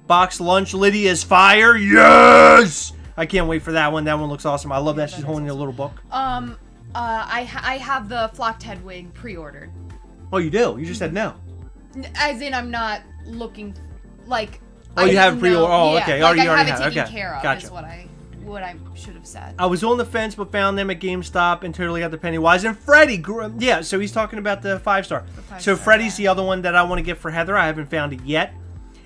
Box lunch, Lydia's fire. Yes! I can't wait for that one. That one looks awesome. I love that she's holding a little book. I have the flocked head wig pre-ordered. Oh, you do? You just said no. As in, I'm not looking like. Oh, you have pre-order. Oh, yeah, okay. Like You I already have it taken okay. care of. Gotcha. Is what I should have said. I was on the fence, but found them at GameStop and totally got the Pennywise. And Freddy, yeah. So he's talking about the 5-star. So Freddy's the other one that I want to get for Heather. I haven't found it yet.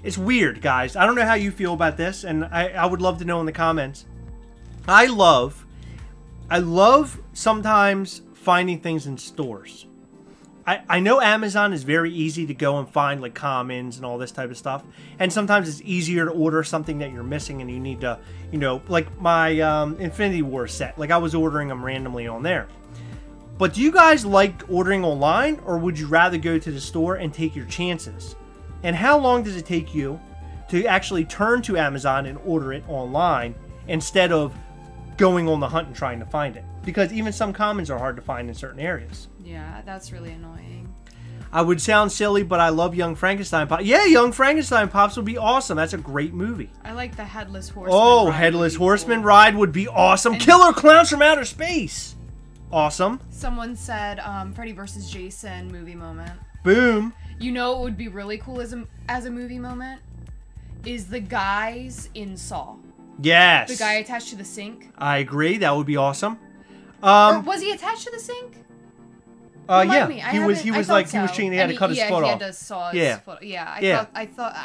It's weird, guys. I don't know how you feel about this, and I would love to know in the comments. I love sometimes finding things in stores. I know Amazon is very easy to go and find like commons and all this type of stuff, and sometimes it's easier to order something that you're missing and you need to, you know, like my Infinity War set. Like I was ordering them randomly on there. But do you guys like ordering online, or would you rather go to the store and take your chances? And how long does it take you to actually turn to Amazon and order it online instead of going on the hunt and trying to find it? Because even some commons are hard to find in certain areas. Yeah, that's really annoying. I would sound silly, but I love Young Frankenstein Pops. Yeah, Young Frankenstein Pops would be awesome. That's a great movie. I like the Headless Horseman. Oh, ride Headless Horseman cool. ride would be awesome. And Killer Clowns from Outer Space. Awesome. Someone said Freddy vs. Jason movie moment. Boom. You know what would be really cool as a movie moment? Is the guys in Saw. Yes. The guy attached to the sink. I agree. That would be awesome. Or was he attached to the sink? Yeah. Me. He was cheating. He had to cut his foot off. Yeah, he had to saw his foot. Yeah, I thought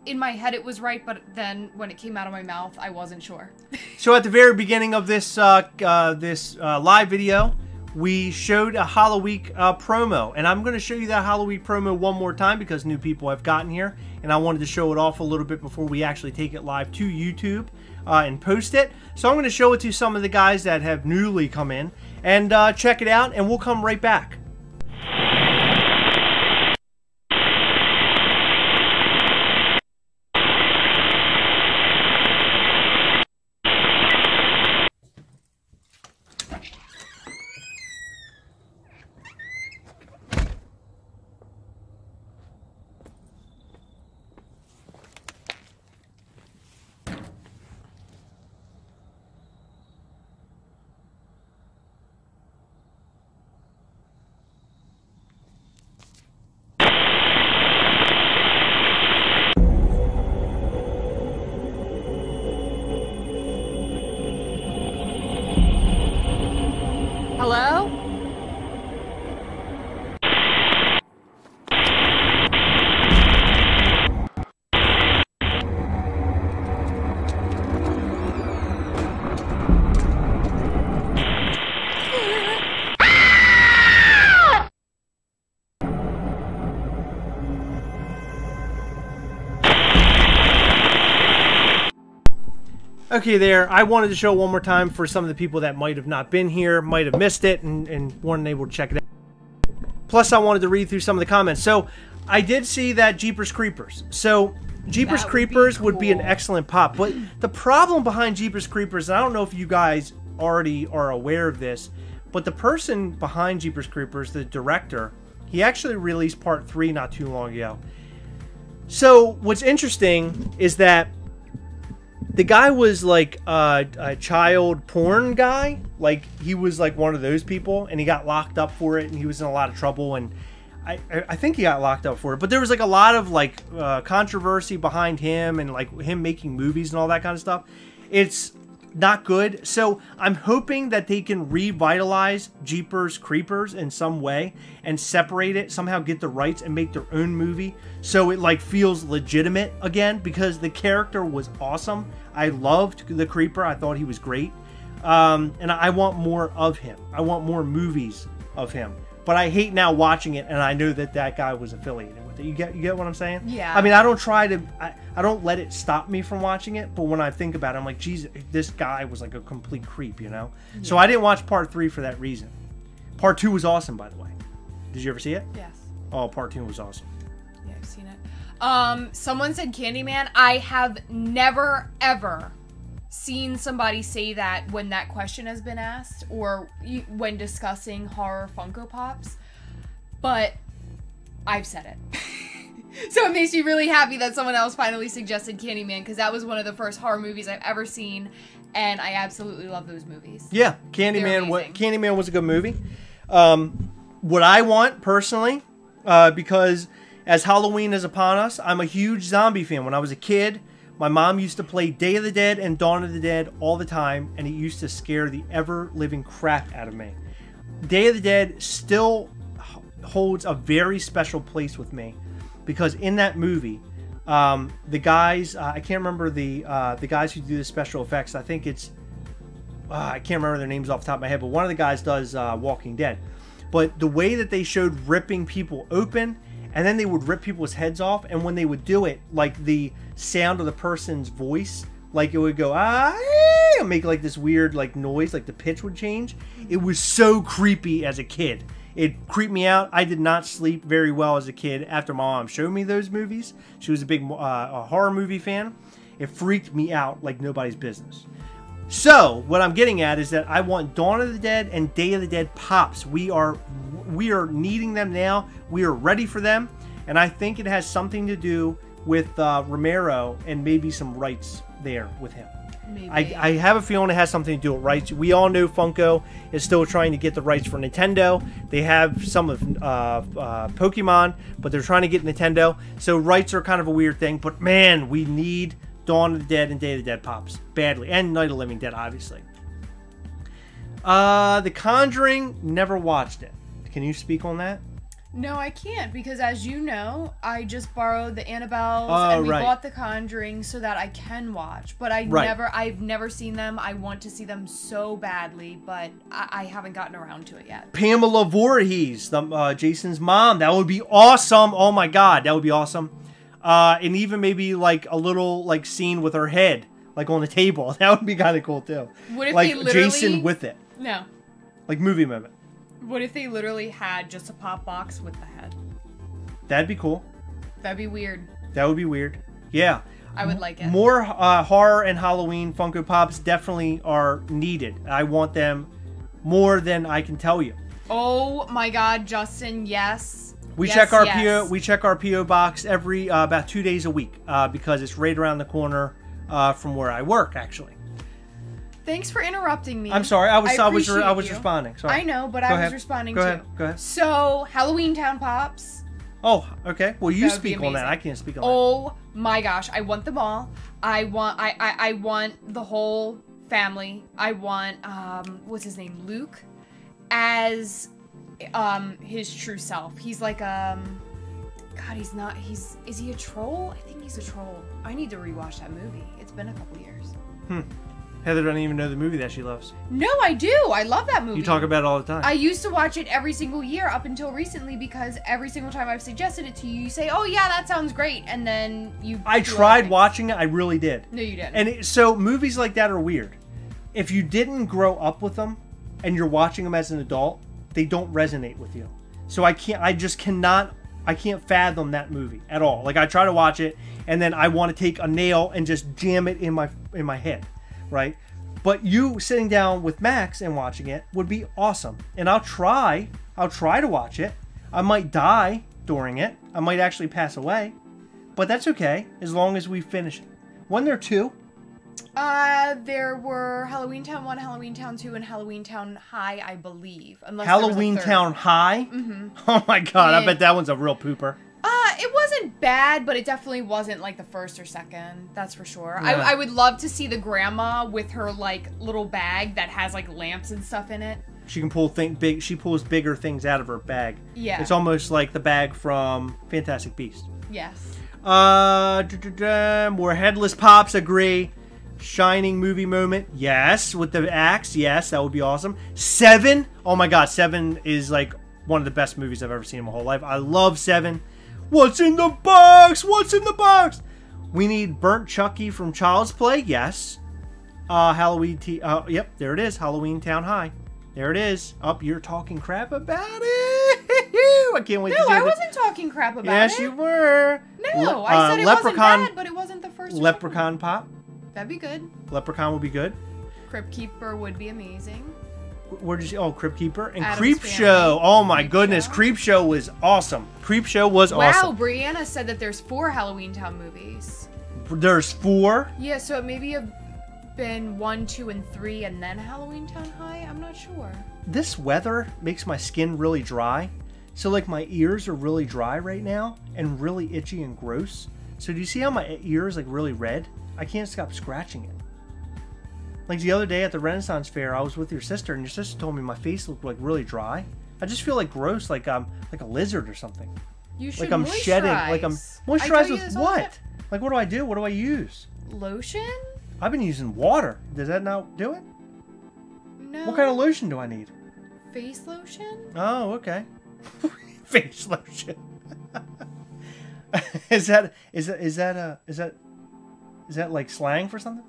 in my head it was right, but then when it came out of my mouth, I wasn't sure. So at the very beginning of this live video, we showed a Halloween promo, and I'm going to show you that Halloween promo one more time because new people have gotten here, and I wanted to show it off a little bit before we actually take it live to YouTube and post it. So I'm going to show it to some of the guys that have newly come in, and check it out, and we'll come right back. Hello? Okay, there. I wanted to show it one more time for some of the people that might have not been here, might have missed it, and weren't able to check it out. Plus, I wanted to read through some of the comments. So, I did see that Jeepers Creepers. So, Jeepers Creepers would be an excellent pop. But the problem behind Jeepers Creepers, and I don't know if you guys already are aware of this, but the person behind Jeepers Creepers, the director, he actually released part 3 not too long ago. So, what's interesting is that the guy was like a child porn guy. Like, he was like one of those people, and he got locked up for it, and he was in a lot of trouble, and I think he got locked up for it. But there was like a lot of like controversy behind him, and like him making movies and all that kind of stuff. It's not good. So I'm hoping that they can revitalize Jeepers Creepers in some way and separate it, somehow get the rights and make their own movie so it like feels legitimate again, because the character was awesome. I loved the Creeper. I thought he was great. And I want more of him. I want more movies of him. But I hate now watching it, and I know that that guy was affiliated with it. You get what I'm saying? Yeah. I mean, I don't try to... I don't let it stop me from watching it, but when I think about it, I'm like, geez, this guy was like a complete creep, you know? Yeah. So I didn't watch Part 3 for that reason. Part 2 was awesome, by the way. Did you ever see it? Yes. Oh, Part 2 was awesome. Yeah, I've seen it. Someone said Candyman. I have never, ever seen somebody say that when that question has been asked or when discussing horror Funko Pops, but I've said it. So it makes me really happy that someone else finally suggested Candyman, because that was one of the first horror movies I've ever seen, and I absolutely love those movies. Yeah, Candyman was a good movie. What I want personally, because as Halloween is upon us, I'm a huge zombie fan. When I was a kid, my mom used to play Day of the Dead and Dawn of the Dead all the time, and it used to scare the ever-living crap out of me. Day of the Dead still holds a very special place with me, because in that movie, the guys, I can't remember the guys who do the special effects. I think it's, I can't remember their names off the top of my head, but one of the guys does Walking Dead. But the way that they showed ripping people open, and then they would rip people's heads off, and when they would do it, like the sound of the person's voice, like it would go, and make like this weird like noise, like the pitch would change. It was so creepy as a kid. It creeped me out. I did not sleep very well as a kid after my mom showed me those movies. She was a big horror movie fan. It freaked me out like nobody's business. So, what I'm getting at is that I want Dawn of the Dead and Day of the Dead pops. We are needing them now. We are ready for them. And I think it has something to do with Romero and maybe some rights there with him. Maybe. I have a feeling it has something to do with rights. We all know Funko is still trying to get the rights for Nintendo. They have some of Pokemon, but they're trying to get Nintendo. So rights are kind of a weird thing. But man, we need Dawn of the Dead and Day of the Dead pops badly. And Night of the Living Dead, obviously. The Conjuring, never watched it. Can you speak on that? No, I can't, because as you know, I just borrowed the Annabelles and we bought The Conjuring so that I can watch. But I've never seen them. I want to see them so badly, but I haven't gotten around to it yet. Pamela Voorhees, Jason's mom. That would be awesome. Oh my God, that would be awesome. And even maybe like a little like scene with her head, like on the table. That would be kind of cool too. What if like they literally... Jason with it? No. Like movie moment. What if they literally had just a pop box with the head? That'd be cool. That'd be weird. That would be weird. Yeah. I would like it. More horror and Halloween Funko Pops definitely are needed. I want them more than I can tell you. Oh my God, Justin, yes. We check our PO. We check our PO box every about 2 days a week because it's right around the corner from where I work, actually. Thanks for interrupting me. I'm sorry. I was responding. Sorry. I know, but I was responding too. Go ahead. So, Halloween Town Pops. Oh, okay. Well, you speak on that. I can't speak on that. Oh my gosh, I want them all. I want the whole family. I want what's his name? Luke as his true self. He's like God, he's not. Is he a troll? I think he's a troll. I need to rewatch that movie. It's been a couple years. Heather doesn't even know the movie that she loves. No, I do. I love that movie. You talk about it all the time. I used to watch it every single year up until recently because every single time I've suggested it to you, you say, oh yeah, that sounds great. And then you... I tried watching it. I really did. No, you didn't. And so movies like that are weird. If you didn't grow up with them and you're watching them as an adult, they don't resonate with you. So I can't fathom that movie at all. Like I try to watch it and then I want to take a nail and just jam it in my head. Right? But you sitting down with Max and watching it would be awesome. And I'll try to watch it. I might die during it. I might actually pass away. But that's okay, as long as we finish it. Wasn't there two? There were Halloween Town 1, Halloween Town 2, and Halloween Town High, I believe. Halloween Town High? Mm-hmm. Oh my God, I bet that one's a real pooper. It wasn't bad, but it definitely wasn't like the first or second. That's for sure. Yeah. I would love to see the grandma with her like little bag that has like lamps and stuff in it. She can pull big. She pulls bigger things out of her bag. Yeah. It's almost like the bag from Fantastic Beasts. Yes. More Headless Pops, agree. Shining movie moment, yes. With the axe, yes, that would be awesome. 7, oh my god, 7 is like one of the best movies I've ever seen in my whole life. I love 7. What's in the box? What's in the box? We need Burnt Chucky from Child's Play, yes. Halloween, yep, there it is. Halloween Town High. There it is. Up, you're talking crap about it. I can't wait to see it. No, I wasn't talking crap about it. Yes, you were. No, I said it wasn't bad, but it wasn't the first. Leprechaun Pop. That'd be good. Leprechaun would be good. Crypt Keeper would be amazing. Where'd you see? Oh, Crypt Keeper and Addams Creep Family. Show. Oh my Creep goodness, Show. Creep Show was awesome. Creep Show was awesome. Wow, Brianna said that there's 4 Halloween Town movies. There's 4. Yeah, so it maybe have been 1, 2, and 3, and then Halloween Town High. I'm not sure. This weather makes my skin really dry. So like my ears are really dry right now and really itchy and gross. So do you see how my ears like really red? I can't stop scratching it. Like the other day at the Renaissance Fair, I was with your sister, and your sister told me my face looked like really dry. I just feel like gross, like I'm like a lizard or something. You should Like I'm moisturize. shedding. Like I'm I tell moisturized you with this all the what? Like what do I do? What do I use? time. Lotion? I've been using water. Does that not do it? No. What kind of lotion do I need? Face lotion? Oh, okay. Face lotion. Is that like slang for something?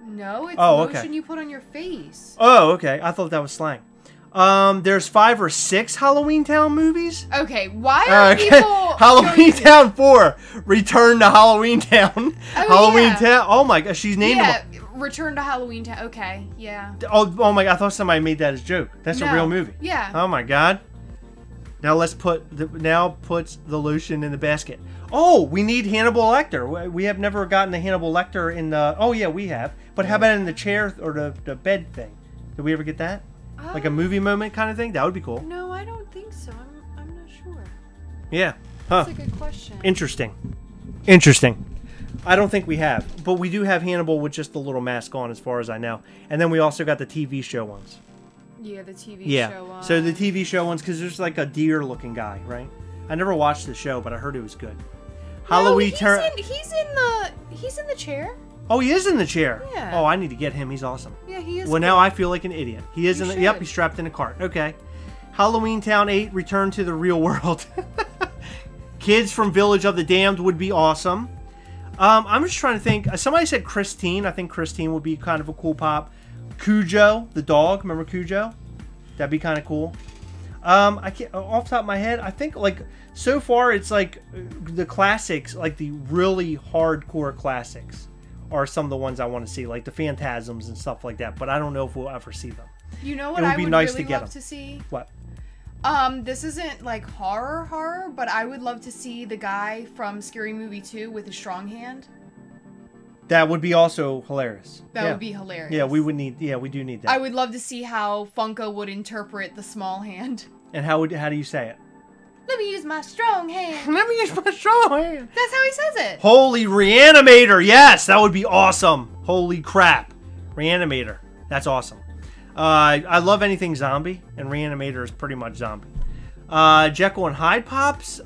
No, it's Oh, lotion okay. you put on your face. Oh, okay. I thought that was slang. There's 5 or 6 Halloween Town movies. Okay, why are Okay. people Halloween going- Town 4, Return to Halloween Town. Oh, Halloween yeah. Town. Oh my gosh, she's named Yeah, them. Return to Halloween Town. Okay, yeah. Oh my god, I thought somebody made that as a joke. That's a No. real movie. Yeah. Oh my god. Now let's puts the lotion in the basket. Oh, we need Hannibal Lecter. We have never gotten the Hannibal Lecter in the. Oh yeah, we have. But how about in the chair or the bed thing? Did we ever get that? Like a movie moment kind of thing? That would be cool. No, I don't think so. I'm not sure. Yeah. Huh. That's a good question. Interesting. I don't think we have, but we do have Hannibal with just the little mask on, as far as I know. And then we also got the TV show ones. Yeah, the TV Yeah. show. So the TV show ones, because there's like a deer-looking guy, right? I never watched the show, but I heard it was good. Halloween He's in the chair. Oh, he is in the chair. Yeah. Oh, I need to get him. He's awesome. Yeah, he is. Well, now I feel like an idiot. He is You in the. Yep, should. he's strapped in a cart. Okay. Halloween Town 8, Return to the Real World. Kids from Village of the Damned would be awesome. I'm just trying to think. Somebody said Christine. I think Christine would be kind of a cool pop. Cujo, the dog. Remember Cujo? That'd be kind of cool. I can't, off the top of my head, I think like so far it's like the classics, like the really hardcore classics are some of the ones I want to see, like the Phantasms and stuff like that. But I don't know if we'll ever see them. You know what It would I be would nice really to get love them. to see? What? This isn't like horror, but I would love to see the guy from Scary Movie 2 with a strong hand. That would be also hilarious. That Yeah. would be hilarious. Yeah, we would need. Yeah, we do need that. I would love to see how Funko would interpret the small hand. And how do you say it? Let me use my strong hand. Let me use my strong hand. That's how he says it. Holy Reanimator! Yes, that would be awesome. Holy crap, Reanimator. That's awesome. I love anything zombie, and Reanimator is pretty much zombie. Jekyll and Hyde pops.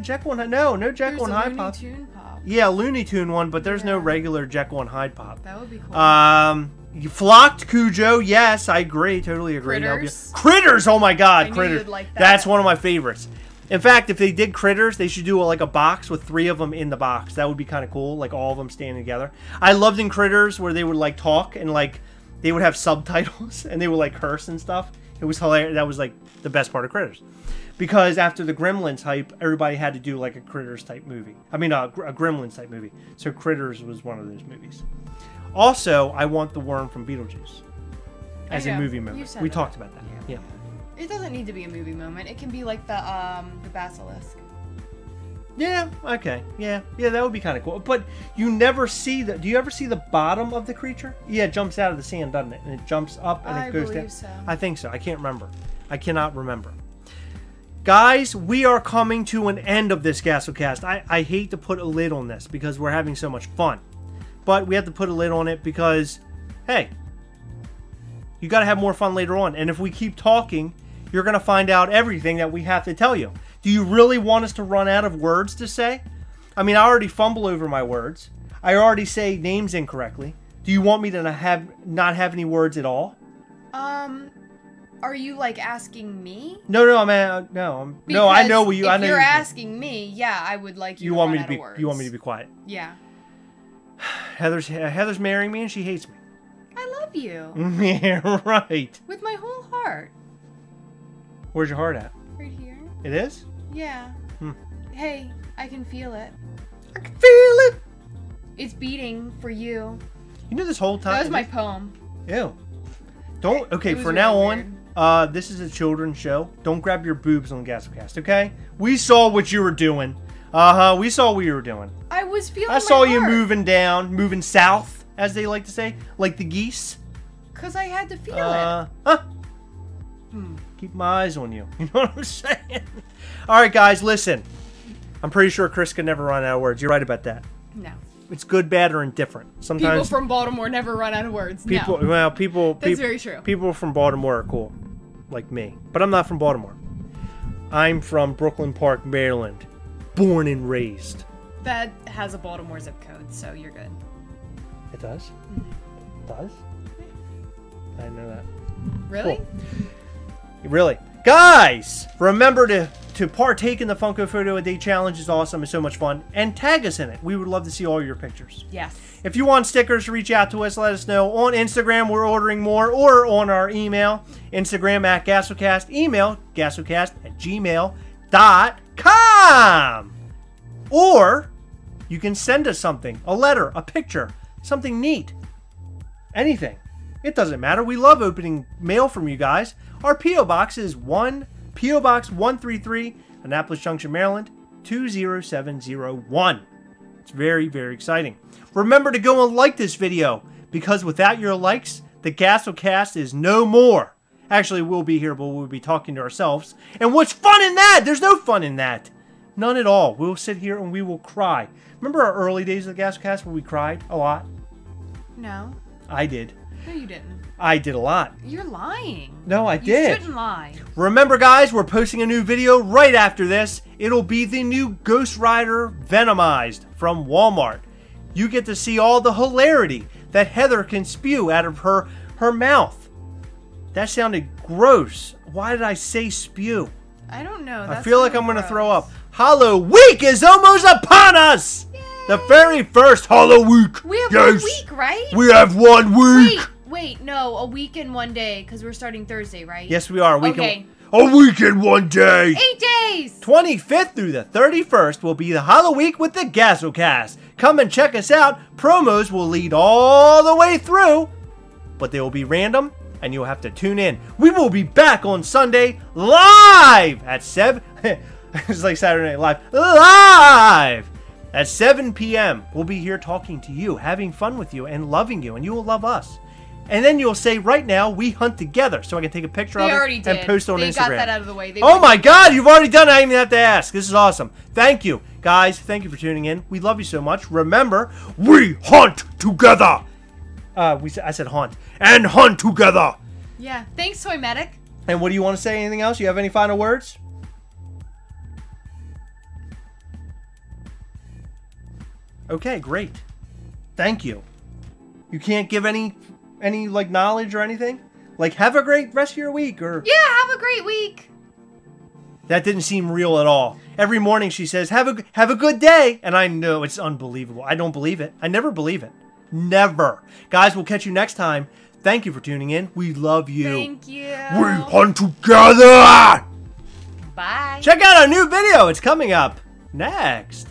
Jekyll and no Jekyll and Hyde pops. Looney Tune pop. Yeah, Looney Tune one, but there's no Yeah. regular Jekyll and Hyde pop. That would be cool. Flocked Cujo. Yes, I agree. Totally agree. That would be- Critters. Critters. Oh my God, I knew Critters. you'd like that. That's one of my favorites. In fact, if they did Critters, they should do like a box with 3 of them in the box. That would be kind of cool, like all of them standing together. I loved in Critters where they would like talk and like they would have subtitles and they would like curse and stuff. It was hilarious. That was like the best part of Critters. Because after the Gremlins hype, everybody had to do like a Critters type movie. I mean, a Gremlins type movie. So Critters was one of those movies. Also, I want the worm from Beetlejuice as a know. movie You moment. said We that. talked about that. Yeah. It doesn't need to be a movie moment. It can be like the basilisk. Yeah, okay. Yeah, that would be kind of cool. But you never see the... Do you ever see the bottom of the creature? Yeah, it jumps out of the sand, doesn't it? And it jumps up and I it goes believe down. so. I think so. I can't remember. I cannot remember. Guys, we are coming to an end of this Gastlecast. I hate to put a lid on this because we're having so much fun. But we have to put a lid on it because, hey, you got to have more fun later on. And if we keep talking, you're going to find out everything that we have to tell you. Do you really want us to run out of words to say? I mean, I already fumble over my words. I already say names incorrectly. Do you want me to not have any words at all? Are you like asking me? No, I know what you. If you're asking me, yeah, I would like you to want run me to out be. of words. You want me to be quiet? Yeah. Heather's marrying me and she hates me. I love you. Yeah, right. With my whole heart. Where's your heart at? Right here. It is? Yeah. Hey, I can feel it. I can feel it. It's beating for you. You know this whole time. That was my poem. Ew. Don't. Okay, for really now weird. on, this is a children's show. Don't grab your boobs on the Gastlecast, okay? We saw what you were doing. We saw what you were doing. I was feeling. I saw my you heart. moving south, as they like to say, like the geese. Cause I had to feel it. Keep my eyes on you. You know what I'm saying? All right, guys, listen. I'm pretty sure Chris can never run out of words. You're right about that. No. It's good, bad, or indifferent. Sometimes People from Baltimore never run out of words. People, no. well, people. That's very true. People from Baltimore are cool, like me. But I'm not from Baltimore. I'm from Brooklyn Park, Maryland, born and raised. That has a Baltimore zip code, so you're good. It does. It does. I didn't know that. Really? Cool. Really, guys, remember to partake in the Funko Photo a Day Challenge. Is awesome. It's so much fun. And tag us in it. We would love to see all your pictures. Yes. If you want stickers, reach out to us. Let us know. On Instagram, we're ordering more. Or on our email. Instagram at Gastlecast. Email gastlecast@gmail.com. Or you can send us something. A letter. A picture. Something neat. Anything. It doesn't matter. We love opening mail from you guys. Our P.O. Box is P.O. Box 133, Annapolis Junction, Maryland, 20701. It's very, very exciting. Remember to go and like this video, because without your likes, the Gastlecast is no more. Actually, we'll be here, but we'll be talking to ourselves. And what's fun in that? There's no fun in that. None at all. We'll sit here and we will cry. Remember our early days of the Gastlecast where we cried a lot? No. I did. No, you didn't. I did a lot. You're lying. No, I did. You shouldn't lie. Remember, guys, we're posting a new video right after this. It'll be the new Ghost Rider Venomized from Walmart. You get to see all the hilarity that Heather can spew out of her mouth. That sounded gross. Why did I say spew? I don't know. I feel like really I'm going to gross. throw up. Halloween is almost upon us! Yay. The very first Halloween. We have 1 week, right? We have 1 week. Wait, no, a week and 1 day, because we're starting Thursday, right? Yes, we are. Okay. A week and 1 day. 8 days. 25th through the 31st will be the Halloween with the Gastlecast. Come and check us out. Promos will lead all the way through, but they will be random, and you'll have to tune in. We will be back on Sunday live at 7. It's like Saturday Night Live. Live at 7 p.m. We'll be here talking to you, having fun with you, and loving you, and you will love us. And then you'll say, right now, we hunt together. So I can take a picture of it and post it on Instagram. They got that out of the way. Oh my God, you've already done it. I didn't even have to ask. This is awesome. Thank you. Guys, thank you for tuning in. We love you so much. Remember, we hunt together. I said hunt. And hunt together. Yeah. Thanks, Toy Medic. And what do you want to say? Anything else? You have any final words? Okay, great. Thank you. You can't give any like knowledge or anything? Like, have a great rest of your week, or Yeah, have a great week. that didn't seem real at all. Every morning she says, have a good day, and I know it's unbelievable. I don't believe it. I never believe it. Never. Guys, we'll catch you next time. Thank you for tuning in. We love you. Thank you. We hunt together. Bye. Check out our new video. It's coming up next.